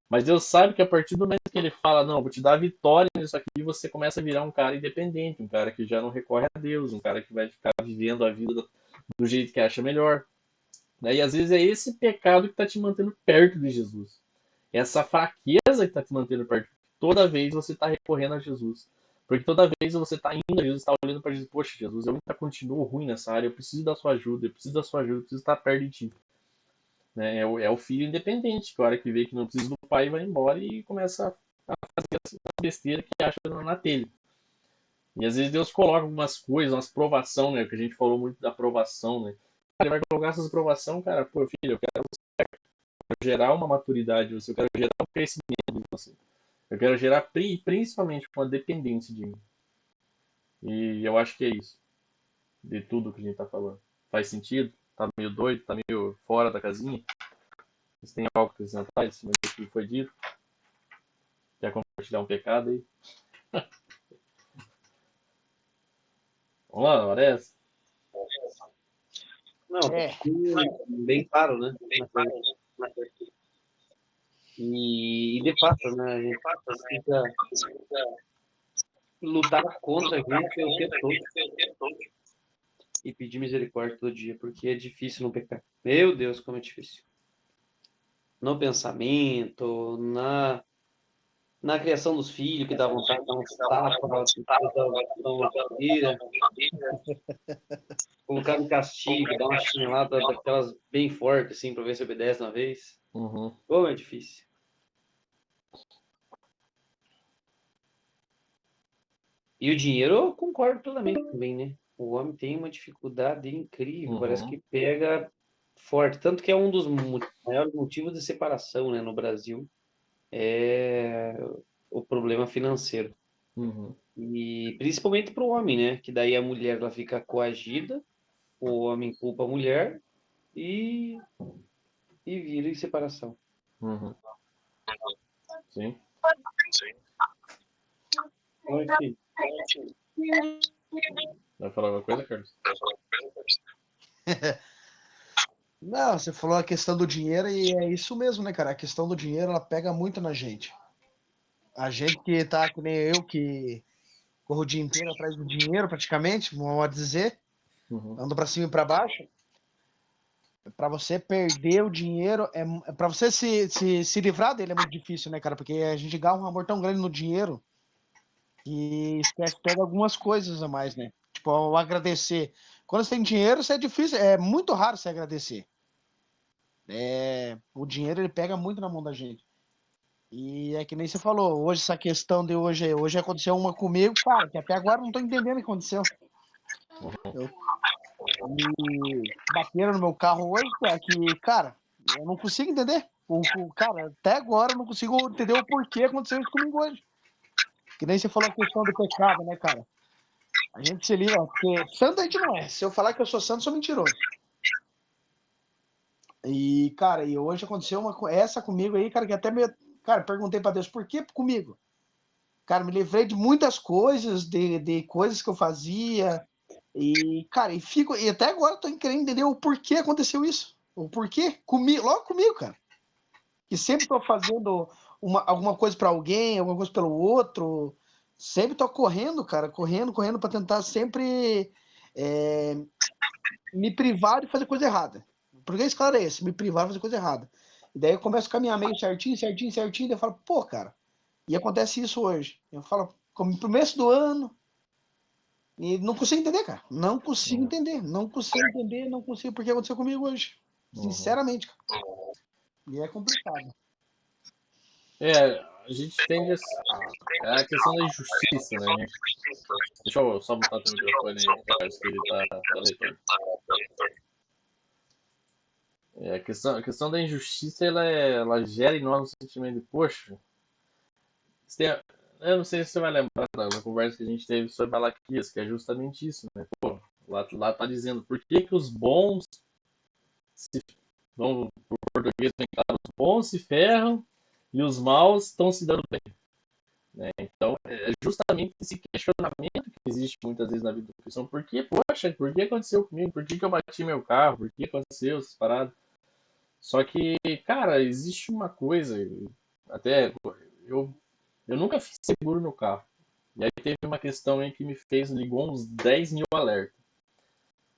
Mas Deus sabe que a partir do momento que ele fala, não, vou te dar vitória nisso aqui, você começa a virar um cara independente, um cara que já não recorre a Deus, um cara que vai ficar vivendo a vida do jeito que acha melhor. Né? E às vezes é esse pecado que está te mantendo perto de Jesus. Essa fraqueza que está te mantendo perto. Toda vez você está recorrendo a Jesus. Porque toda vez você está indo a Jesus, está olhando para Jesus, poxa, Jesus, eu ainda continuo ruim nessa área, eu preciso da sua ajuda, eu preciso da sua ajuda, eu preciso estar perto de ti. Né? É o filho independente, que a hora que vê que não precisa do pai, vai embora e começa a fazer a besteira que acha na telha. E às vezes Deus coloca algumas coisas, umas provação, né? Que a gente falou muito da provação, né? Ele vai colocar essas provação, cara, pô, filho, eu quero gerar uma maturidade em você, eu quero gerar um crescimento em você. Eu quero gerar principalmente uma dependência de mim. E eu acho que é isso. De tudo que a gente tá falando. Faz sentido? tá meio doido, tá meio fora da casinha. Vocês têm algo a acrescentar em cima do que foi dito? Quer compartilhar um pecado aí? Vamos lá, parece? Não, É. bem claro, né? E de fato, né? A gente precisa lutar contra a gente o tempo todo e pedir misericórdia todo dia, porque é difícil não pecar. Meu Deus, como é difícil. No pensamento, na criação dos filhos, que dá vontade de dar uns tapas, dar uma cadeira, colocar no castigo, dar uma chinelada daquelas bem fortes, assim, para ver se obedece uma vez. Uhum. Como é difícil. E o dinheiro, eu concordo plenamente também, né? O homem tem uma dificuldade incrível, parece Uhum. que pega forte. Tanto que é um dos maiores motivos de separação, né, no Brasil, é o problema financeiro. Uhum. E principalmente para o homem, né? Que daí a mulher ela fica coagida, o homem culpa a mulher e, e vira em separação. Uhum. Sim. Então, enfim, Vai falar alguma coisa, Carlos? Não, você falou a questão do dinheiro e é isso mesmo, né, cara? A questão do dinheiro, ela pega muito na gente. A gente que tá, que nem eu, que corro o dia inteiro atrás do dinheiro, praticamente, vamos dizer, Uhum. ando pra cima e pra baixo. Pra você perder o dinheiro, para você se livrar dele é muito difícil, né, cara? Porque a gente gasta um amor tão grande no dinheiro que esquece, pega algumas coisas a mais, né? Tipo, ao agradecer. Quando você tem dinheiro, isso é difícil, é muito raro você agradecer. O dinheiro ele pega muito na mão da gente. E é que nem você falou, hoje essa questão de hoje aconteceu uma comigo, cara, que até agora eu não tô entendendo o que aconteceu. E bateram no meu carro hoje, cara, eu não consigo entender. Cara, até agora eu não consigo entender o porquê aconteceu isso comigo hoje. Que nem você falou a questão do pecado, né, cara? A gente se livra, porque santo a gente não é. Se eu falar que eu sou santo, eu sou mentiroso. E, cara, e hoje aconteceu essa comigo aí, cara, que até me. Cara, perguntei pra Deus, por que comigo? Cara, me livrei de muitas coisas, de coisas que eu fazia. E, cara, e até agora eu tô querendo entender o porquê aconteceu isso. O porquê comigo, logo comigo, cara. Que sempre tô fazendo alguma coisa pra alguém, alguma coisa pelo outro. Sempre tô correndo, cara, correndo pra tentar sempre me privar de fazer coisa errada. Porque esse cara é esse, me privar de fazer coisa errada. E daí eu começo a caminhar meio certinho, daí eu falo, pô, cara, e acontece isso hoje. Eu falo, como no começo do ano, e não consigo entender, cara. Não consigo entender, não consigo porque aconteceu comigo hoje. Sinceramente, cara. E é complicado. A gente tende a questão da injustiça, né? Deixa eu só botar teu microfone aí, Carlos, que ele tá retorno. A questão da injustiça, ela gera em nós um sentimento de, poxa, eu não sei se você vai lembrar da conversa que a gente teve sobre Malaquias, que é justamente isso, né? Pô, lá tá dizendo, por que que os bons vão, por português, os bons se ferram e os maus estão se dando bem. Né? Então, é justamente esse questionamento que existe muitas vezes na vida do cristão. Poxa, por que aconteceu comigo? Por que eu bati meu carro? Por que aconteceu essas paradas? Só que, cara, existe uma coisa, até eu nunca fiz seguro no carro. E aí teve uma questão aí que ligou uns 10 mil alertas.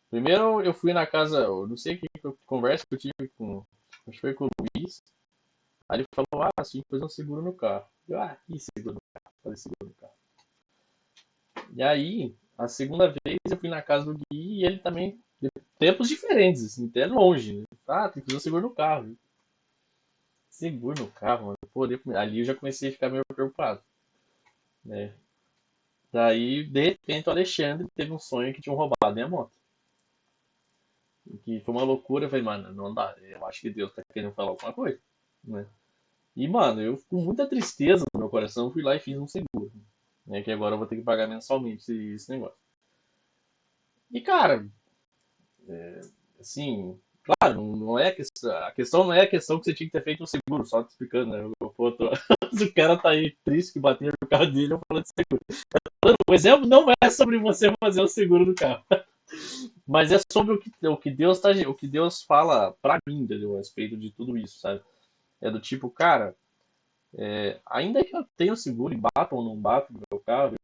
Primeiro eu fui na casa, eu não sei que conversa que eu tive acho que foi com o Luiz. Aí ele falou, você tem que fazer um seguro no carro. Que seguro no carro? Fazer seguro no carro. E aí, a segunda vez eu fui na casa do Gui e ele também, de tempos diferentes, assim, até longe. Né? Tem que fazer um seguro no carro. Viu? Seguro no carro, mano. Ali eu já comecei a ficar meio preocupado. Né? Daí, de repente, o Alexandre teve um sonho que tinham roubado minha moto. Que foi uma loucura. Eu falei, mano, não dá. Eu acho que Deus tá querendo falar alguma coisa. Né? E, mano, eu com muita tristeza no meu coração fui lá e fiz um seguro. Né? Que agora eu vou ter que pagar mensalmente esse negócio. E, cara, assim, claro, não é a questão não é a questão que você tinha que ter feito um seguro, só te explicando, né? O cara tá aí triste que bateu no carro dele, eu falando de seguro. O exemplo não é sobre você fazer o seguro do carro, mas é sobre o que Deus fala pra mim, entendeu? A respeito de tudo isso, sabe? É do tipo, cara, ainda que eu tenha o seguro e bata ou não bata no meu carro,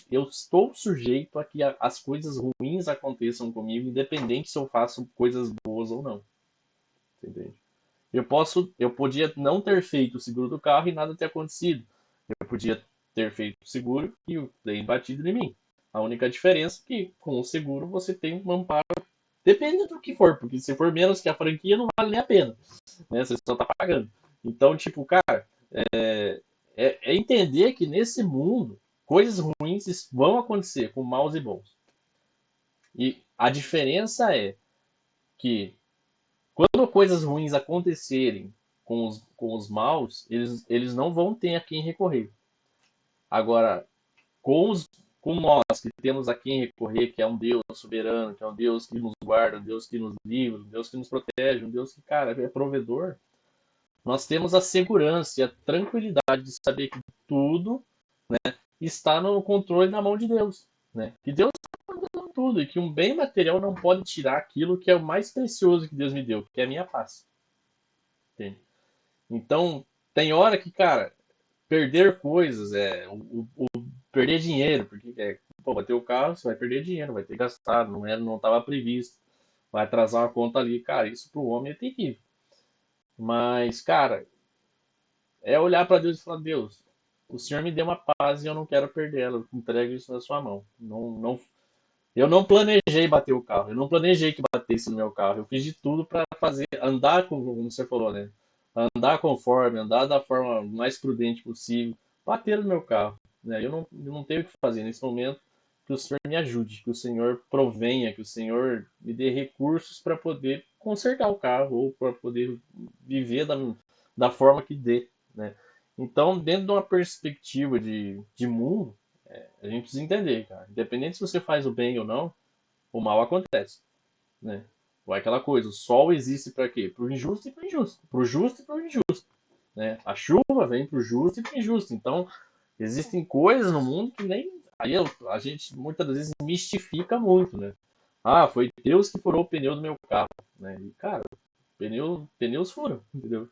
eu estou sujeito a que as coisas ruins aconteçam comigo, independente se eu faço coisas boas ou não. Entende? Eu podia não ter feito o seguro do carro e nada ter acontecido. Eu podia ter feito o seguro e o trem batido em mim. A única diferença é que com o seguro você tem um amparo. Depende do que for, porque se for menos que a franquia não vale nem a pena, né? Você só tá pagando. Então, tipo, cara, é entender que nesse mundo coisas ruins vão acontecer com maus e bons. E a diferença é que quando coisas ruins acontecerem com os maus, eles não vão ter a quem recorrer. Agora, com nós que temos a quem recorrer, que é um Deus soberano, que é um Deus que nos guarda, um Deus que nos livra, um Deus que nos protege, um Deus que, cara, é provedor, nós temos a segurança e a tranquilidade de saber que tudo está no controle na mão de Deus, né? Que Deus está mandando tudo e que um bem material não pode tirar aquilo que é o mais precioso que Deus me deu, que é a minha paz. Entende? Então, tem hora que, cara, perder coisas, perder dinheiro, porque pô, vai ter o carro, você vai perder dinheiro, vai ter que gastar, não estava previsto, vai atrasar uma conta ali, cara, isso para o homem é terrível. Mas, cara, é olhar para Deus e falar, Deus, o Senhor me deu uma paz e eu não quero perder ela, entregue isso na sua mão. Eu não planejei bater o carro, eu não planejei que batesse no meu carro, eu fiz de tudo para fazer, andar como você falou, né? Andar conforme, andar da forma mais prudente possível, bater no meu carro, né? Eu não tenho o que fazer nesse momento, que o Senhor me ajude, que o Senhor provenha, que o Senhor me dê recursos para poder consertar o carro ou para poder viver da forma que dê, né? Então, dentro de uma perspectiva de mundo, a gente precisa entender, cara. Independente se você faz o bem ou não, o mal acontece, né? Ou é aquela coisa, o sol existe para quê? Para o injusto e para o injusto. Para o justo e para o injusto, né? A chuva vem para o justo e para o injusto. Então, existem coisas no mundo que nem... Aí a gente muitas das vezes mistifica muito, né? Ah, foi Deus que furou o pneu do meu carro, né? E, cara, pneus furam, entendeu?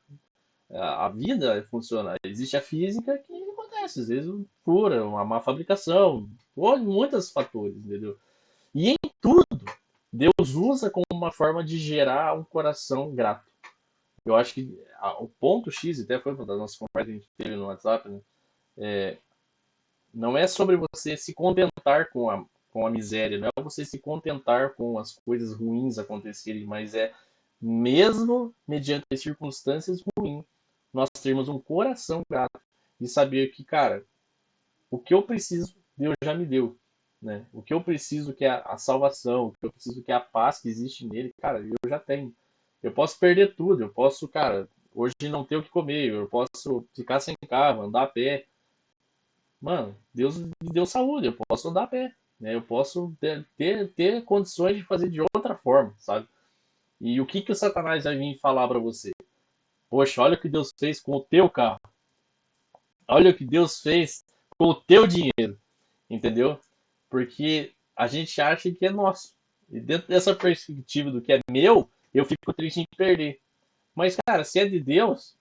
A vida funciona. Existe a física que acontece, às vezes fura, uma má fabricação, ou muitos fatores, entendeu? E em tudo, Deus usa como uma forma de gerar um coração grato. Eu acho que o ponto X, até foi uma das nossas conversas que a gente teve no WhatsApp, né? Não é sobre você se contentar com a miséria, não é você se contentar com as coisas ruins acontecerem, mas é mesmo mediante as circunstâncias ruins, nós termos um coração grato e saber que, cara, o que eu preciso, Deus já me deu, né? O que eu preciso, que é a salvação, o que eu preciso, que é a paz que existe nele, cara, eu já tenho. Eu posso perder tudo, eu posso, cara, hoje não ter o que comer, eu posso ficar sem carro, andar a pé. Mano, Deus me deu saúde, eu posso andar a pé, né? Eu posso ter condições de fazer de outra forma, sabe? E o que que o Satanás vai vir falar para você? Poxa, olha o que Deus fez com o teu carro. Olha o que Deus fez com o teu dinheiro, entendeu? Porque a gente acha que é nosso. E dentro dessa perspectiva do que é meu, eu fico triste em perder. Mas, cara, se é de Deus,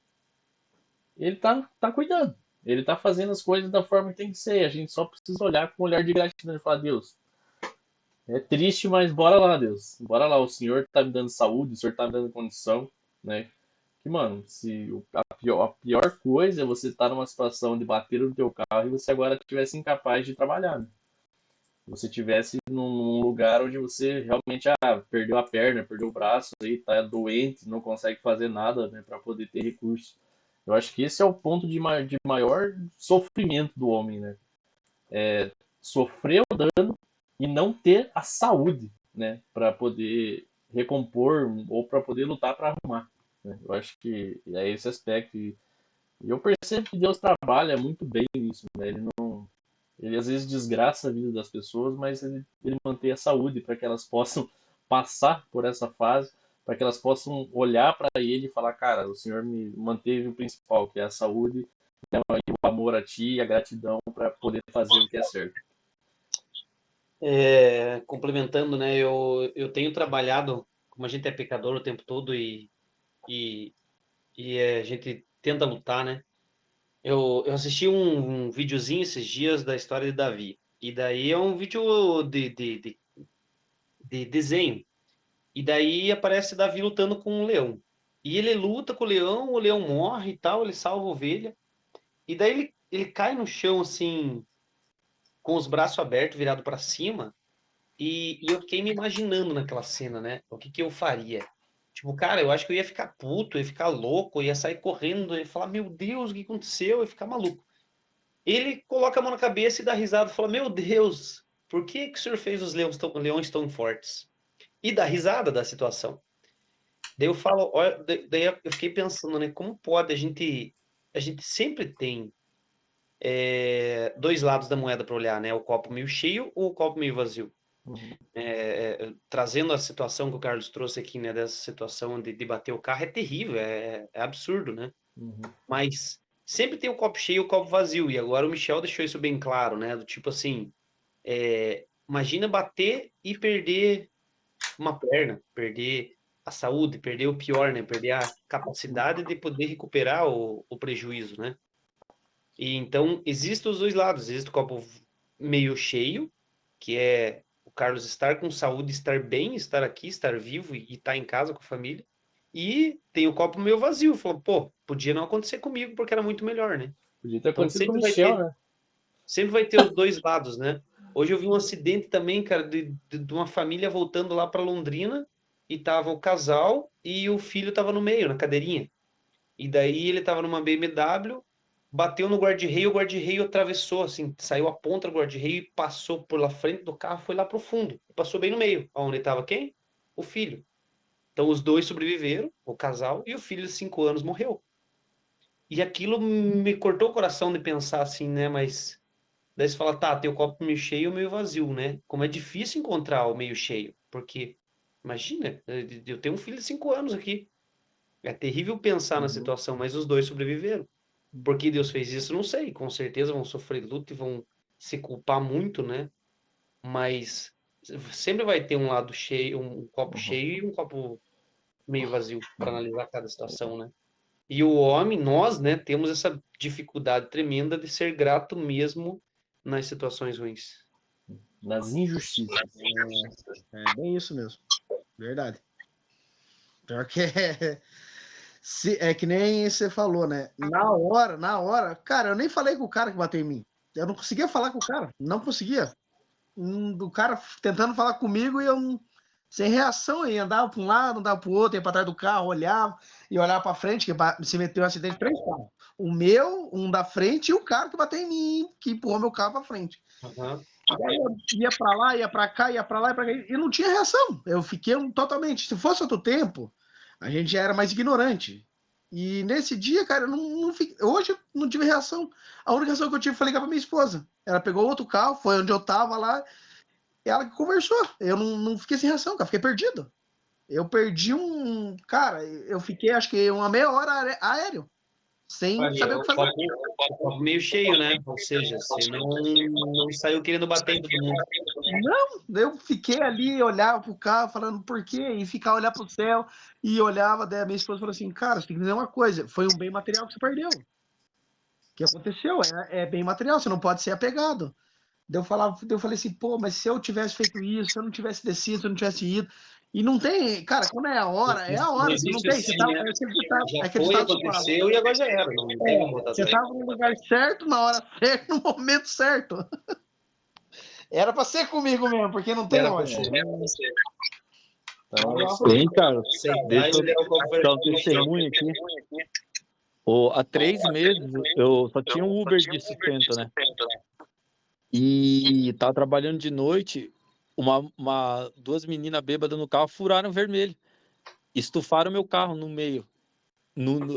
ele tá cuidando. Ele tá fazendo as coisas da forma que tem que ser. A gente só precisa olhar com um olhar de gratidão e falar, Deus, é triste, mas bora lá, Deus. Bora lá, o Senhor tá me dando saúde, o Senhor tá me dando condição, né? Que, mano, se a pior coisa é você estar numa situação de bater no teu carro e você agora estivesse incapaz de trabalhar, né? Você estivesse num lugar onde você realmente perdeu a perna, perdeu o braço, aí tá doente, não consegue fazer nada, né, para poder ter recurso. Eu acho que esse é o ponto de maior sofrimento do homem, né? Sofrer o dano e não ter a saúde, né, para poder recompor ou para poder lutar para arrumar, né? Eu acho que é esse aspecto. E eu percebo que Deus trabalha muito bem nisso, né? Ele às vezes desgraça a vida das pessoas, mas ele mantém a saúde para que elas possam passar por essa fase, para que elas possam olhar para ele e falar, cara, o Senhor me manteve o principal, que é a saúde, né, e o amor a Ti e a gratidão para poder fazer o que é certo. Complementando, né? Eu tenho trabalhado, como a gente é pecador o tempo todo e a gente tenta lutar, né? Eu assisti um videozinho esses dias da história de Davi. E daí é um vídeo de desenho. E daí aparece Davi lutando com um leão. E ele luta com o leão morre e tal, ele salva a ovelha. E daí ele cai no chão, assim, com os braços abertos, virado para cima. E eu fiquei me imaginando naquela cena, né? O que eu faria? Tipo, cara, eu acho que eu ia ficar puto, eu ia ficar louco, eu ia sair correndo, eu ia falar, meu Deus, o que aconteceu? Eu ia ficar maluco. Ele coloca a mão na cabeça e dá risada e fala, meu Deus, por que o senhor fez os leões tão fortes? E dá risada da situação. Daí eu falo, olha, daí eu fiquei pensando, né? Como pode a gente sempre tem dois lados da moeda para olhar, né? O copo meio cheio ou o copo meio vazio. Uhum. Trazendo a situação que o Carlos trouxe aqui, né? Dessa situação de bater o carro, é terrível, é absurdo, né? Uhum. Mas sempre tem o copo cheio e o copo vazio. E agora o Michel deixou isso bem claro, né? Do tipo assim, imagina bater e perder uma perna, perder a saúde, perder o pior, né? Perder a capacidade de poder recuperar o prejuízo, né? E então, existem os dois lados. Existe o copo meio cheio, que é o Carlos estar com saúde, estar bem, estar aqui, estar vivo e estar em casa com a família. E tem o copo meio vazio. Falou, pô, podia não acontecer comigo porque era muito melhor, né? Podia ter Então, acontecido com o Michel, né? sempre vai ter os dois lados, né? Hoje eu vi um acidente também, cara, de uma família voltando lá para Londrina e tava o casal e o filho tava no meio, na cadeirinha. E daí ele tava numa BMW, bateu no guarda-reio, o guarda-reio atravessou, assim, saiu a ponta do guarda-reio e passou por lá frente do carro, foi lá pro fundo. Passou bem no meio. Onde tava quem? O filho. Então os dois sobreviveram, o casal, e o filho de 5 anos morreu. E aquilo me cortou o coração de pensar assim, né? Mas daí você fala, tá, tem o copo meio cheio e o meio vazio, né? Como é difícil encontrar o meio cheio. Porque, imagina, eu tenho um filho de 5 anos aqui. É terrível pensar na situação, mas os dois sobreviveram. Por que Deus fez isso? Não sei. Com certeza vão sofrer luto e vão se culpar muito, né? Mas sempre vai ter um lado cheio, um copo cheio e um copo meio vazio para analisar cada situação, né? E o homem, nós, né, temos essa dificuldade tremenda de ser grato mesmo nas situações ruins. Nas injustiças. É bem isso mesmo. Verdade. Pior que é que nem você falou, né? Na hora, cara, eu nem falei com o cara que bateu em mim. Eu não conseguia falar com o cara, não conseguia. Do cara tentando falar comigo e eu sem reação, aí andava para um lado, andava para o outro, ia para trás do carro, olhava e olhava para frente, que se meteu um acidente de 3 carros. O meu, um da frente e o cara que bateu em mim, que empurrou meu carro para frente. Uhum. Aí eu ia para lá, ia para cá, ia para lá, ia para cá, e não tinha reação. Eu fiquei totalmente. Se fosse outro tempo, a gente já era mais ignorante. E nesse dia, cara, hoje eu não tive reação. A única reação que eu tive foi ligar para minha esposa. Ela pegou outro carro, foi onde eu tava lá, e ela que conversou. Eu não fiquei sem reação, cara, fiquei perdido. Eu perdi Cara, eu fiquei acho que uma meia hora aéreo, sem saber o que fazer. O copo meio cheio, né? Ou seja, você não saiu querendo bater em todo mundo. Não, eu fiquei ali, olhava pro carro, falando por quê, e ficava olhando pro céu, e olhava, daí a minha esposa falou assim, cara, você tem que dizer uma coisa, foi um bem material que você perdeu. O que aconteceu? É bem material, você não pode ser apegado. Daí eu falei assim, pô, mas se eu tivesse feito isso, se eu não tivesse descido, se eu não tivesse ido, e não tem, cara, quando é a hora, é a hora, você não tem, assim, né? Já foi, aconteceu e agora já era, não tem como botar você estava no lugar certo, na hora certa, no momento certo. Era pra ser comigo mesmo, porque não tem onde. Sim, cara. Deixa eu dar um testemunho aqui. Há 3 meses eu só tinha um Uber de sustento, né? E tava trabalhando de noite, 2 meninas bêbadas no carro furaram vermelho. Estufaram meu carro no meio.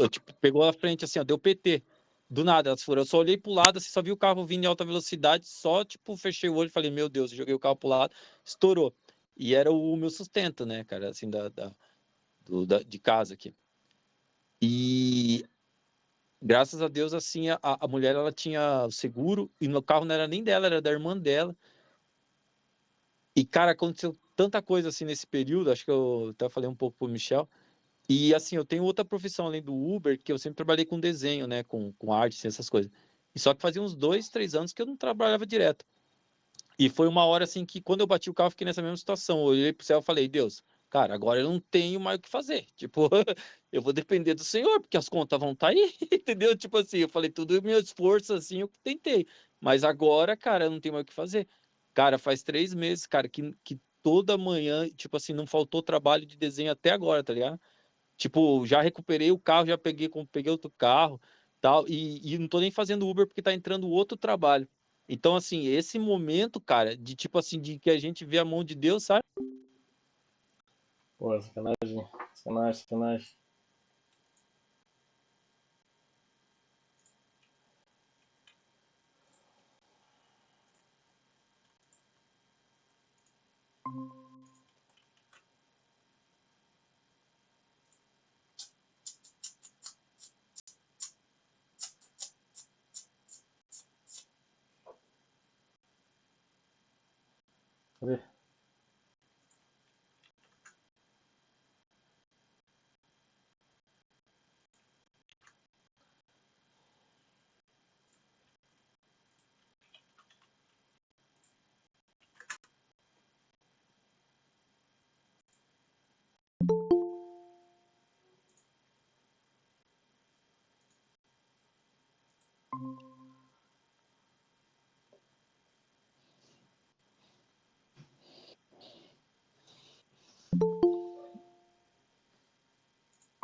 Tipo, pegou a frente assim, ó, deu PT. Do nada, elas furaram. Eu só olhei pro lado, assim, só vi o carro vindo em alta velocidade, só, tipo, fechei o olho e falei, meu Deus, joguei o carro pro lado, estourou. e era o meu sustento, né, cara, assim, de casa aqui. E graças a Deus, assim, a mulher, ela tinha o seguro, e no carro não era nem dela, era da irmã dela. E, cara, aconteceu tanta coisa, assim, nesse período, acho que eu até falei um pouco pro Michel. E, assim, eu tenho outra profissão além do Uber, que eu sempre trabalhei com desenho, né, com arte, assim, essas coisas. E só que fazia uns 2, 3 anos que eu não trabalhava direto. E foi uma hora, assim, que quando eu bati o carro, eu fiquei nessa mesma situação. Eu olhei pro céu e falei, Deus, cara, agora eu não tenho mais o que fazer. Tipo, eu vou depender do Senhor, porque as contas vão estar aí, entendeu? Tipo assim, eu falei, tudo o meu esforço, assim, eu tentei. Mas agora, cara, eu não tenho mais o que fazer. Cara, faz 3 meses, cara, que toda manhã, tipo assim, não faltou trabalho de desenho até agora, tá ligado? Tipo, já recuperei o carro, já peguei outro carro, tal, e não tô nem fazendo Uber porque tá entrando outro trabalho. Então, assim, esse momento, cara, de tipo assim, de que a gente vê a mão de Deus, sabe? Pô, sacanagem, sacanagem, sacanagem. Cadê?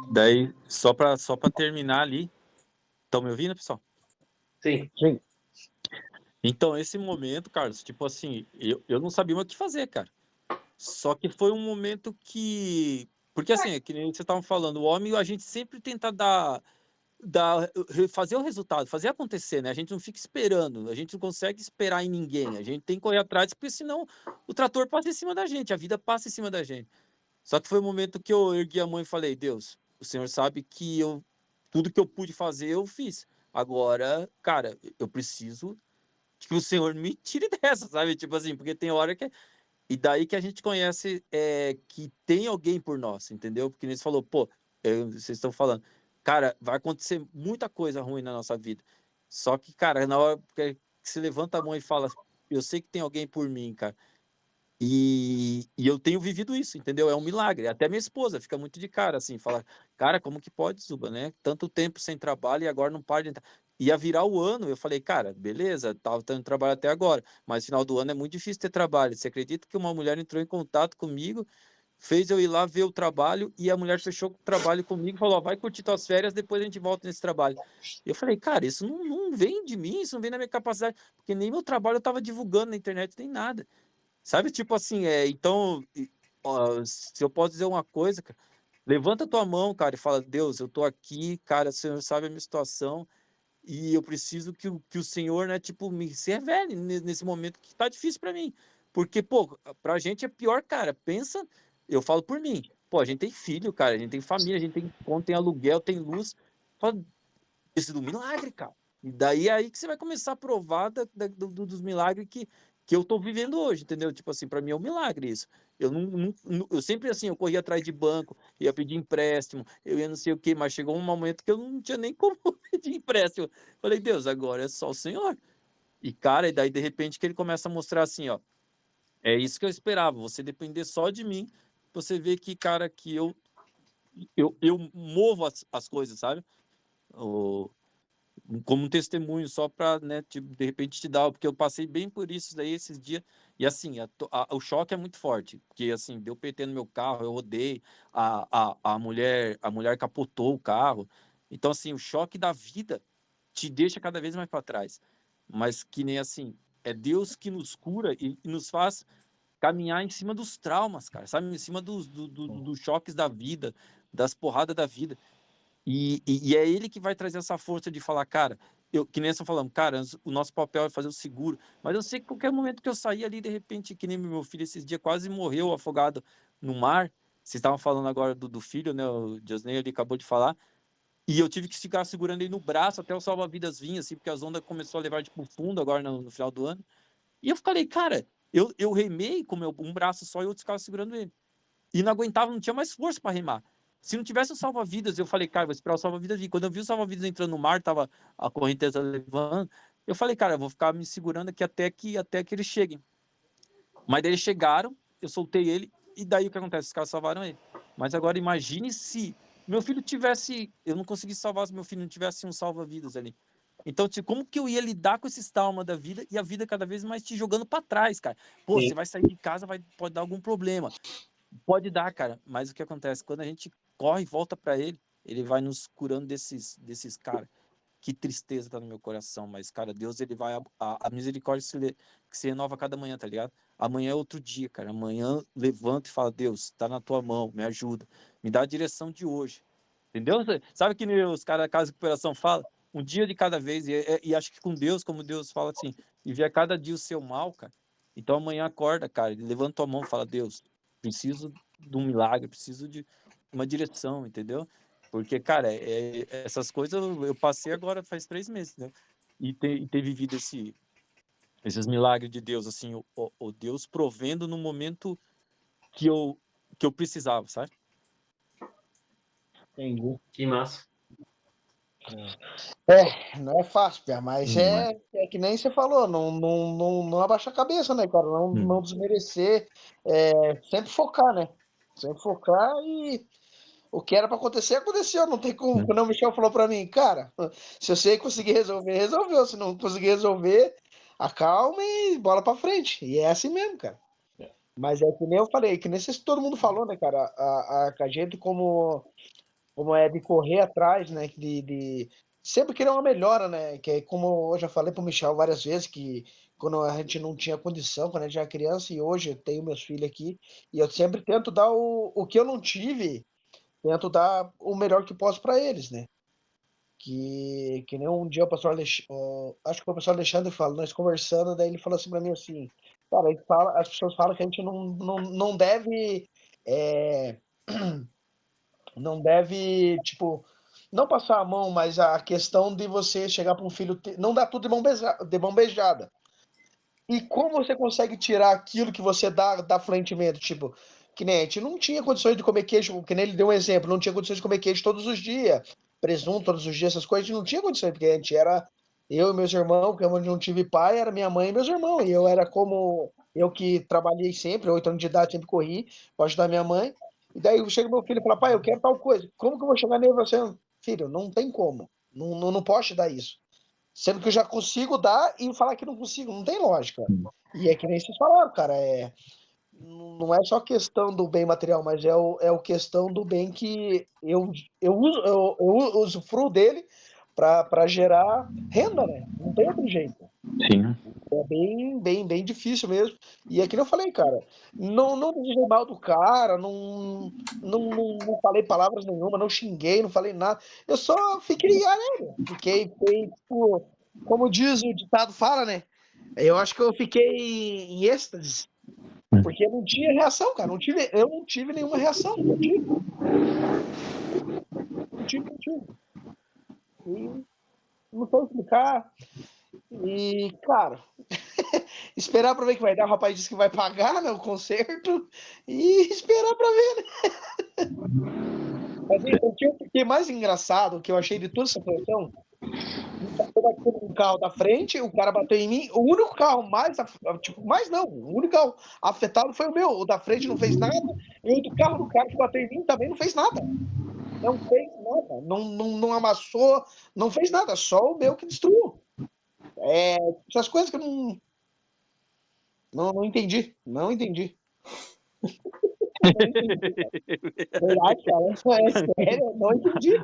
Daí, só pra terminar ali, estão me ouvindo, pessoal? Sim. Sim. Então, esse momento, Carlos, tipo assim, eu não sabia mais o que fazer, cara. Só que foi um momento que. Porque assim, é que nem vocês estavam falando, o homem, a gente sempre tenta fazer o resultado, fazer acontecer, né? A gente não fica esperando, a gente não consegue esperar em ninguém, a gente tem que correr atrás, porque senão o trator passa em cima da gente, a vida passa em cima da gente. Só que foi o momento que eu ergui a mão e falei, Deus, o Senhor sabe que tudo que eu pude fazer, eu fiz. Agora, cara, eu preciso que o Senhor me tire dessa, sabe? Tipo assim, porque tem hora que e daí que a gente conhece que tem alguém por nós, entendeu? Porque eles falou, pô, vocês estão falando, cara, vai acontecer muita coisa ruim na nossa vida. Só que, cara, na hora que você levanta a mão e fala, eu sei que tem alguém por mim, cara. E eu tenho vivido isso, entendeu? É um milagre. Até minha esposa fica muito de cara, assim, fala, cara, como que pode, Zuba, né? Tanto tempo sem trabalho e agora não para de entrar. Ia virar o ano, eu falei, cara, beleza, tava tendo trabalho até agora, mas final do ano é muito difícil ter trabalho. Você acredita que uma mulher entrou em contato comigo, fez eu ir lá ver o trabalho e a mulher fechou o trabalho comigo e falou, ó, vai curtir tuas férias, depois a gente volta nesse trabalho. Eu falei, cara, isso não vem de mim, isso não vem da minha capacidade, porque nem meu trabalho eu tava divulgando na internet, nem nada. Sabe, tipo assim, então, ó, se eu posso dizer uma coisa, cara, levanta tua mão, cara, e fala, Deus, eu tô aqui, cara, o Senhor sabe a minha situação e eu preciso que o Senhor, né, tipo, me se revele nesse momento que tá difícil pra mim. Porque, pô, pra gente é pior, cara, pensa, eu falo por mim, pô, a gente tem filho, cara, a gente tem família, a gente tem conta, tem aluguel, tem luz, fala, precisa do milagre, cara. E daí é aí que você vai começar a provar dos milagres que eu tô vivendo hoje, entendeu? Tipo assim, para mim é um milagre isso. Eu eu sempre assim, eu corria atrás de banco, ia pedir empréstimo, eu ia não sei o quê, mas chegou um momento que eu não tinha nem como pedir empréstimo. Falei, Deus, agora é só o Senhor. E cara, e daí de repente que ele começa a mostrar assim, ó, é isso que eu esperava, você depender só de mim, você vê que, cara, que eu movo as coisas, sabe? O, como um testemunho só para, né, tipo, de repente te dar, porque eu passei bem por isso daí esses dias, e assim, o choque é muito forte, porque assim, deu PT no meu carro, eu rodei, a mulher capotou o carro, então assim, o choque da vida te deixa cada vez mais para trás, mas que nem assim, é Deus que nos cura e nos faz caminhar em cima dos traumas, cara, sabe, em cima dos choques da vida, das porradas da vida, e é ele que vai trazer essa força de falar, cara, que nem nós falamos, cara, o nosso papel é fazer o seguro, mas eu sei que qualquer momento que eu sair ali, de repente, que nem meu filho esses dias quase morreu afogado no mar, vocês estavam falando agora do filho, né, o Josney ali acabou de falar, e eu tive que ficar segurando ele no braço até o salva-vidas vir, assim, porque as ondas começou a levar tipo fundo agora no final do ano, e eu falei, cara, eu remei com um braço só e o outro ficava segurando ele, e não aguentava, não tinha mais força para remar. Se não tivesse o salva-vidas, eu falei, cara, vou esperar o salva-vidas vir. Quando eu vi o salva-vidas entrando no mar, tava a correnteza levando, eu falei, cara, eu vou ficar me segurando aqui até que eles cheguem. Mas daí eles chegaram, eu soltei ele, e daí o que acontece? Os caras salvaram ele. Mas agora imagine se meu filho tivesse, eu não consegui salvar se meu filho não tivesse um salva-vidas ali. Então, tipo, como que eu ia lidar com esses traumas da vida e a vida cada vez mais te jogando para trás, cara? Pô, Sim. você vai sair de casa, pode dar algum problema. Pode dar, cara, mas o que acontece? Quando a gente corre e volta para ele, ele vai nos curando desses cara. Que tristeza tá no meu coração, mas, cara, Deus, ele vai, a misericórdia que se renova a cada manhã, tá ligado? Amanhã é outro dia, cara. Amanhã levanta e fala, Deus, tá na tua mão, me ajuda, me dá a direção de hoje, entendeu? Sabe que nem os caras da Casa de Recuperação falam? Um dia de cada vez, e acho que com Deus, como Deus fala assim, e vê a cada dia o seu mal, cara. Então amanhã acorda, cara, e levanta a mão e fala, Deus, preciso de um milagre, preciso de uma direção, entendeu? Porque, cara, essas coisas eu passei agora faz 3 meses, né? E ter vivido esses milagres de Deus, assim, o Deus provendo no momento que eu precisava, sabe? Entendi. Que massa. Não é fácil, Pia, mas Não é. é que nem você falou, não abaixar a cabeça, né, cara? Não desmerecer, sempre focar, né? Sempre focar e o que era pra acontecer, aconteceu, não tem como. Quando o Michel falou pra mim, cara, se você conseguir resolver, resolveu. Se não conseguir resolver, acalma e bola pra frente. E é assim mesmo, cara. Mas é que nem eu falei, que nem sei se todo mundo falou, né, cara? A gente como é de correr atrás, né? De sempre querer uma melhora, né? Que é como eu já falei pro Michel várias vezes, que quando a gente não tinha condição, quando a gente era criança, e hoje eu tenho meus filhos aqui, e eu sempre tento dar o que eu não tive, tento dar o melhor que posso para eles, né? Que nem um dia o pastor acho que foi o pastor Alexandre falou, nós conversando, daí ele falou assim para mim assim, cara, as pessoas falam que a gente não deve é, não deve, tipo, não passar a mão, mas a questão de você chegar para um filho, não dar tudo de mão beijada. E como você consegue tirar aquilo que você dá da fluentemente? Tipo, que nem a gente não tinha condições de comer queijo, que nem ele deu um exemplo, não tinha condições de comer queijo todos os dias, presunto todos os dias, essas coisas, a gente não tinha condições, porque a gente era eu e meus irmãos, porque eu não tive pai, era minha mãe e meus irmãos, e eu era como eu que trabalhei sempre, 8 anos de idade, sempre corri para ajudar minha mãe, e daí chega meu filho e fala, pai, eu quero tal coisa, como que eu vou chegar nele e você, filho, não tem como, não posso te dar isso. Sendo que eu já consigo dar e falar que não consigo, não tem lógica. E é que nem vocês falaram, cara, não é só questão do bem material, mas é o questão do bem que eu usufruo dele para gerar renda, né? Não tem outro jeito. Sim. É bem difícil mesmo. E é que nem eu falei, cara, não desejei mal do cara, não falei palavras nenhuma, não xinguei, não falei nada. Eu só fiquei alegre. Fiquei, tipo, como diz o ditado fala, né? Eu acho que eu fiquei em êxtase, porque não tinha reação, cara. Eu não tive nenhuma reação. Não tive. E não sei explicar. E, cara, esperar pra ver o que vai dar. O rapaz disse que vai pagar, né, o concerto. E esperar pra ver, né? Mas o que eu fiquei mais engraçado, o que eu achei de toda essa situação, eu bati no carro da frente, o cara bateu em mim. O único carro mais não, o único carro afetado foi o meu. O da frente não fez nada, e o do carro do cara que bateu em mim também não fez nada. Não fez nada, não amassou, não fez nada, só o meu que destruiu. Essas coisas que eu não entendi. Não entendi. Verdade, cara. É sério, eu não entendi.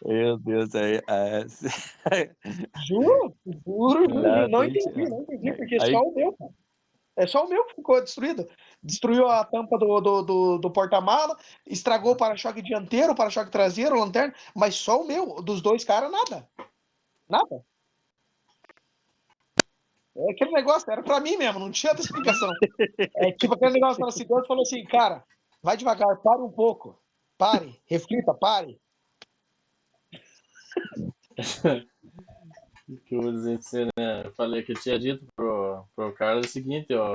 Meu Deus, Juro, não gente, entendi, porque aí, só o meu, cara. É só o meu que ficou destruído. Destruiu a tampa do porta-mala, estragou o para-choque dianteiro, o para-choque traseiro, a lanterna, mas só o meu, dos dois caras, nada. Nada. É aquele negócio, era pra mim mesmo, não tinha outra explicação. É tipo aquele negócio, fala assim, Deus falou assim, cara, vai devagar, pare um pouco. Pare, reflita, pare. O que eu vou dizer pra você, né? Eu falei que eu tinha dito pro Carlos o seguinte, ó.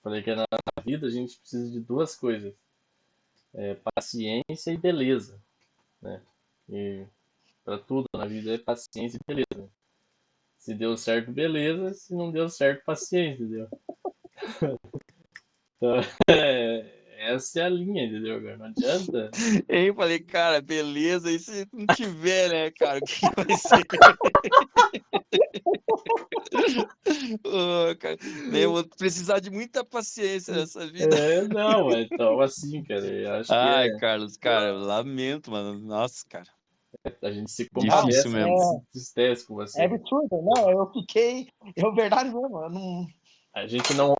Falei que na vida a gente precisa de duas coisas. Paciência e beleza, né? E pra tudo na vida é paciência e beleza. Se deu certo, beleza. Se não deu certo, paciência, entendeu? Então, essa é a linha, entendeu, cara? Não adianta. Aí eu falei, cara, beleza, e se não tiver, né, cara, o que vai ser? Ô, cara, né, eu vou precisar de muita paciência nessa vida. Não, então assim, cara, eu acho que Ai, Carlos, cara, eu lamento, mano. Nossa, cara, a gente se difícil compadece, a gente mesmo. se entristece com É você. absurdo, não, eu fiquei, verdade mesmo, eu não... A gente não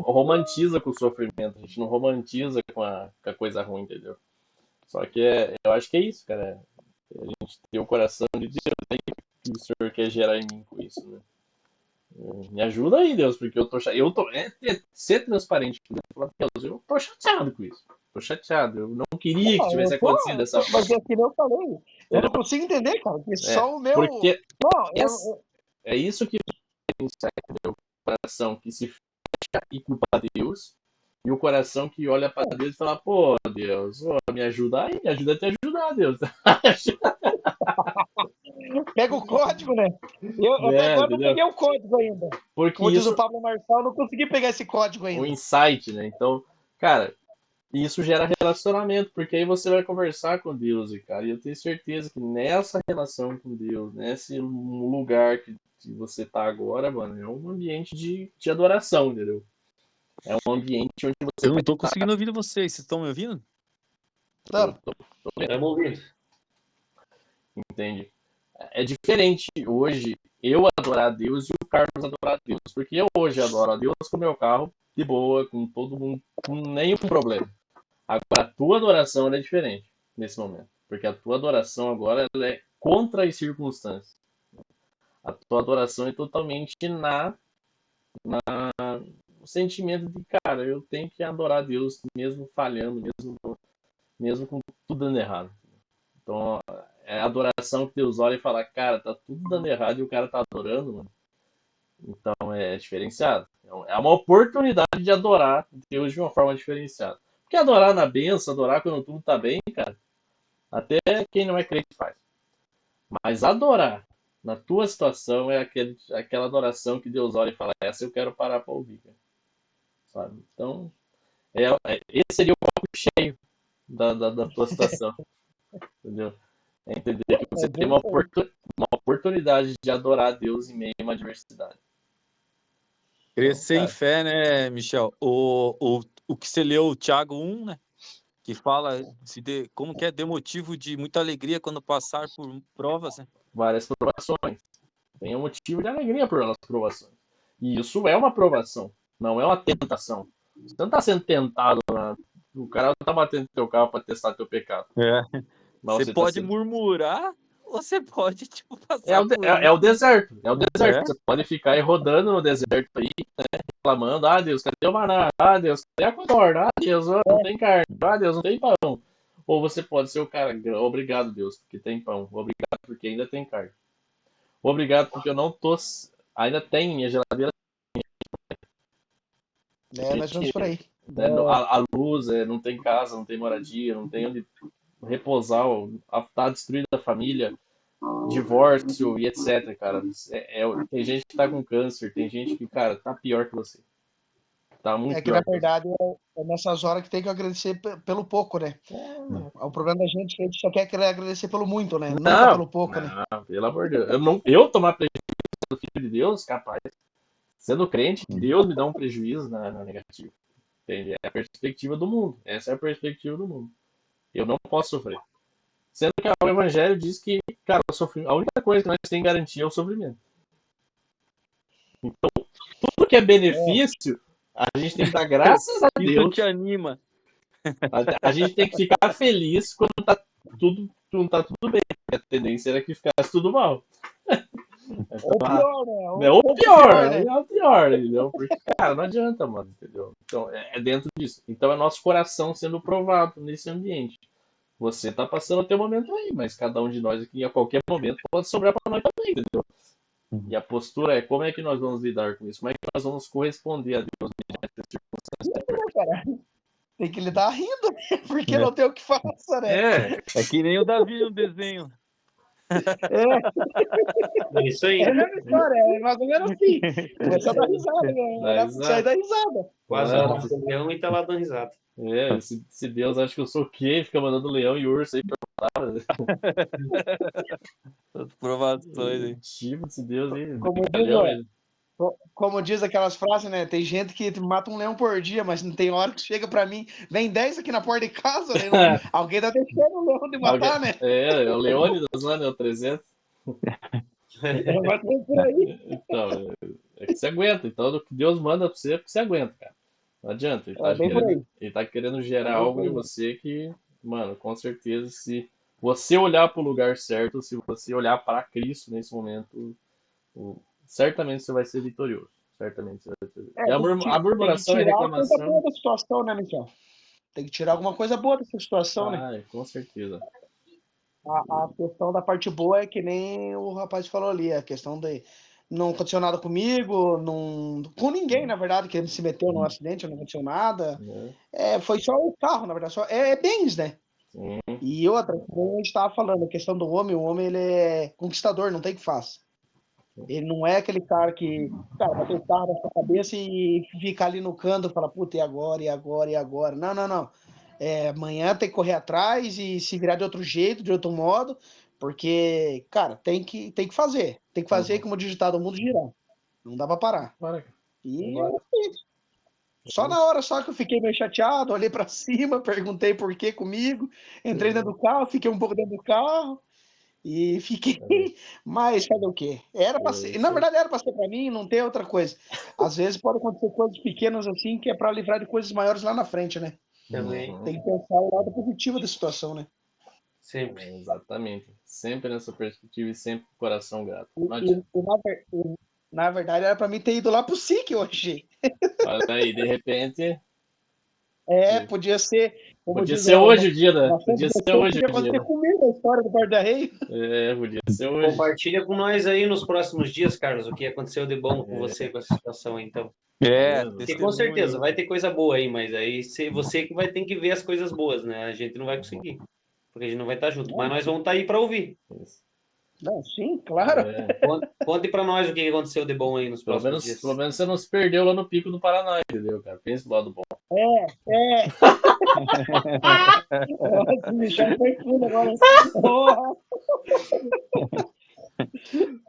romantiza com o sofrimento, a gente não romantiza com a coisa ruim, entendeu? Só que eu acho que é isso, cara. A gente tem o coração de Deus aí que o Senhor quer gerar em mim com isso, né? Me ajuda aí, Deus, porque ser transparente com Deus. Falar, Deus, eu tô chateado com isso. Tô chateado. Eu não queria que Não, tivesse acontecido dessa mas forma. é que nem eu falei, eu não consigo entender, cara, que só o meu... Porque Não, é isso que sai, entendeu? O coração que se fecha e culpa a Deus, e o coração que olha para Deus e fala, pô, Deus, me ajuda aí, me ajuda a te ajudar, Deus. pega o código, né? Eu até agora não Entendeu? peguei o código ainda. Porque Como diz o isso, Pablo Marçal, eu não consegui pegar esse código o ainda. insight, né? Então, cara, isso gera relacionamento, porque aí você vai conversar com Deus, e cara, e eu tenho certeza que nessa relação com Deus, nesse lugar que você tá agora, mano, é um ambiente de adoração, entendeu? É um ambiente onde você Eu não vai tô estar, conseguindo ouvir vocês. Vocês estão me ouvindo? Tá. Estamos ouvindo. entende? É diferente hoje eu adorar a Deus e o Carlos adorar a Deus, porque eu hoje adoro a Deus com o meu carro, de boa, com todo mundo, com nenhum problema. Agora, a tua adoração ela é diferente nesse momento, porque a tua adoração agora ela é contra as circunstâncias. A tua adoração é totalmente no sentimento de, cara, eu tenho que adorar a Deus mesmo falhando, mesmo com tudo dando errado. Então, é a adoração que Deus olha e fala, cara, tá tudo dando errado e o cara tá adorando, mano. Então é diferenciado. É uma oportunidade de adorar Deus de uma forma diferenciada. Porque adorar na benção, adorar quando tudo tá bem, cara, até quem não é crente faz. Mas adorar na tua situação é aquela adoração que Deus olha e fala, essa eu quero parar pra ouvir, cara. Sabe? Então, esse seria o copo cheio da tua situação. Entendeu? É entender que você tem uma oportunidade de adorar a Deus em meio a uma adversidade. Crescer Então, em cara, fé, né, Michel? O que você leu, o Tiago 1, né? Que fala como que é, dê motivo de muita alegria quando passar por provas, né? várias provações. Tem um motivo de alegria por elas provações. E isso é uma provação, não é uma tentação. Você não está sendo tentado, né? O cara não está batendo no teu carro para testar teu pecado. Mas Você você tá pode sendo... murmurar ou você pode, tipo, É passar o, por é o isso. deserto. É o deserto. É. Você pode ficar aí rodando no deserto aí, né, reclamando, ah Deus, cadê o maná? Ah Deus, cadê a codorna? Ah Deus, não tem carne. Ah Deus, não tem pão. Ou você pode ser o cara, obrigado Deus, porque tem pão. Obrigado porque ainda tem carne. Obrigado porque eu não tô... Ainda tem minha geladeira. Nós vamos por aí. Né, a luz, não tem casa, não tem moradia, não tem onde repousar, tá destruída a família, divórcio e etc, cara. Tem gente que tá com câncer, tem gente que, cara, tá pior que você. Tá muito É que, na pior que você. verdade, é nessas horas que tem que agradecer pelo pouco, né? O problema da gente é que a gente só quer agradecer pelo muito, né? Nunca pelo pouco, né? Não, pelo amor de Deus. Eu tomar prejuízo do filho de Deus, capaz. Sendo crente, Deus me dá um prejuízo na negativa. Entende? É a perspectiva do mundo. Essa é a perspectiva do mundo. Eu não posso sofrer. Sendo que o Evangelho diz que, cara, a única coisa que nós temos garantia é o sofrimento. Então, tudo que é benefício, a gente tem que dar graças a Isso Deus. te anima. A gente tem que ficar feliz quando tá tudo não tá tudo bem. A tendência era que ficasse tudo mal. Ou pior, né? É o pior, né? é o pior, entendeu? Porque, cara, não adianta, mano, entendeu? Então, é dentro disso. Então, é nosso coração sendo provado nesse ambiente. Você tá passando o teu momento aí, mas cada um de nós aqui, a qualquer momento, pode sobrar pra nós também, entendeu? E a postura é como é que nós vamos lidar com isso? Como é que nós vamos corresponder a Deus mediante as circunstâncias? Cara, tem que lidar rindo, porque não tem o que faça, né? É que nem o Davi no desenho. É isso aí. É a mesma história, é mais ou menos assim. Começou a dar risada, né? Sai da risada. Quase Claro. mostra o leão e tá lá dando risada. Se Deus acha que eu sou o quê? Fica mandando leão e urso aí pra As provações, hein? tipo desse Deus aí. Como diz, Leão ó, mesmo. como diz aquelas frases, né? Tem gente que mata um leão por dia, mas não tem hora que chega pra mim, vem 10 aqui na porta de casa, né? Alguém tá deixando o leão de matar, né? É o Leônidas lá, né? O 300. Mas vem por aí. Então, é que você aguenta. Então, o que Deus manda pra você é porque você aguenta, cara. Não adianta. É bem por aí. Ele tá querendo gerar É bem algo por em aí. você que, mano, com certeza, se você olhar pro lugar certo, se você olhar para Cristo nesse momento, certamente você vai ser vitorioso. Certamente você vai ser vitorioso. E a Tem que murmuração e tirar a coisa boa reclamação. da situação, né, Michel? Tem que tirar alguma coisa boa dessa situação, né? Com certeza. A questão da parte boa é que nem o rapaz falou ali, a questão de não aconteceu nada comigo, não, com ninguém, na verdade, que ele se meteu num acidente, não aconteceu nada. Né? Foi só o carro, na verdade, é bens, né? Sim. E outra, como a gente estava falando, a questão do homem, o homem ele é conquistador, não tem que fazer. Ele não é aquele cara que, cara, bater o carro na sua cabeça e ficar ali no canto e falar, puta, e agora, e agora, e agora? Não, não, não. Amanhã tem que correr atrás e se virar de outro jeito, de outro modo, porque, cara, tem que fazer. Tem que fazer como digitado o mundo girar. Não dá pra parar. Bora. E Bora. só na hora só que eu fiquei meio chateado, olhei pra cima, perguntei por que comigo, entrei dentro do carro, fiquei um pouco dentro do carro e fiquei, mas fazer o quê? Era pra ser, na verdade era pra ser pra mim, não tem outra coisa. Às vezes pode acontecer coisas pequenas assim, que é pra livrar de coisas maiores lá na frente, né? Também. Tem que pensar o lado positivo da situação, né? Sempre. Exatamente. Sempre nessa perspectiva e sempre com o coração grato. Na verdade era pra mim ter ido lá pro SIC hoje. Olha aí, de repente. Podia ser. Podia ser hoje o dia, né? Podia ser hoje o dia. Comigo a história do guarda-rei. Podia ser hoje. Compartilha com nós aí nos próximos dias, Carlos, o que aconteceu de bom com você com essa situação aí, então. Porque com certeza vai ter coisa boa aí, mas aí você que vai ter que ver as coisas boas, né? A gente não vai conseguir. Porque a gente não vai estar junto. Mas nós vamos estar aí para ouvir. Não, sim, claro. Conte para nós o que aconteceu de bom aí nos próximos dias. Pelo menos você não se perdeu lá no pico do Paraná, entendeu, cara? Pensa do lado bom. Michel foi fundo agora.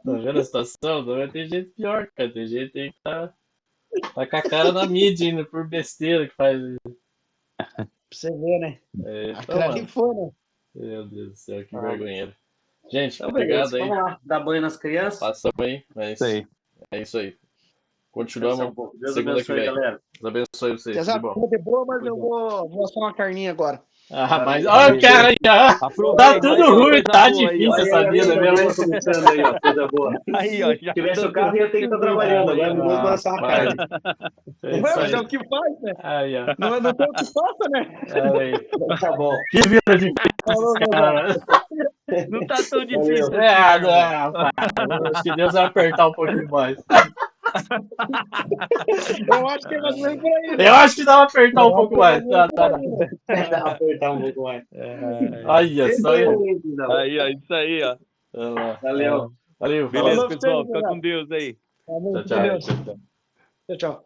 Tá vendo a situação? Vai ter gente pior, cara. Tem gente aí que tá com a cara na mídia ainda, por besteira que faz. Pra você ver, né? Aquilo ali foi, né? Meu Deus do céu, que vergonheira. Gente, Então, obrigado aí. Vamos lá, dar banho nas crianças. Passamos aí, mas é isso aí. Continuamos Deus segunda abençoe, que vem. Galera. Deus abençoe vocês. Apesar de boa, mas eu vou assar uma carninha agora. Mas olha o cara aí, ó. Tá tudo ruim, tá difícil essa vida mesmo. Começando aí, ó, coisa boa. Aí, ó, Se tivesse o carro, ia ter que estar trabalhando. Agora não vou assar a carne. Mas é o que faz, né? Aí, ó. Não tem o que faça, né? Aí. Tá bom. Que vida difícil esse cara. Não tá tão difícil. Acho que Deus vai apertar um pouquinho mais. Eu acho que é mais ou menos por aí. Eu acho que dá pra apertar um pouco mais. Dá. Dá pra apertar um pouco mais. Olha só. Aí, ó, isso aí, ó. Valeu. Valeu. Beleza, pessoal. Fica com Deus aí. Tchau. Tchau.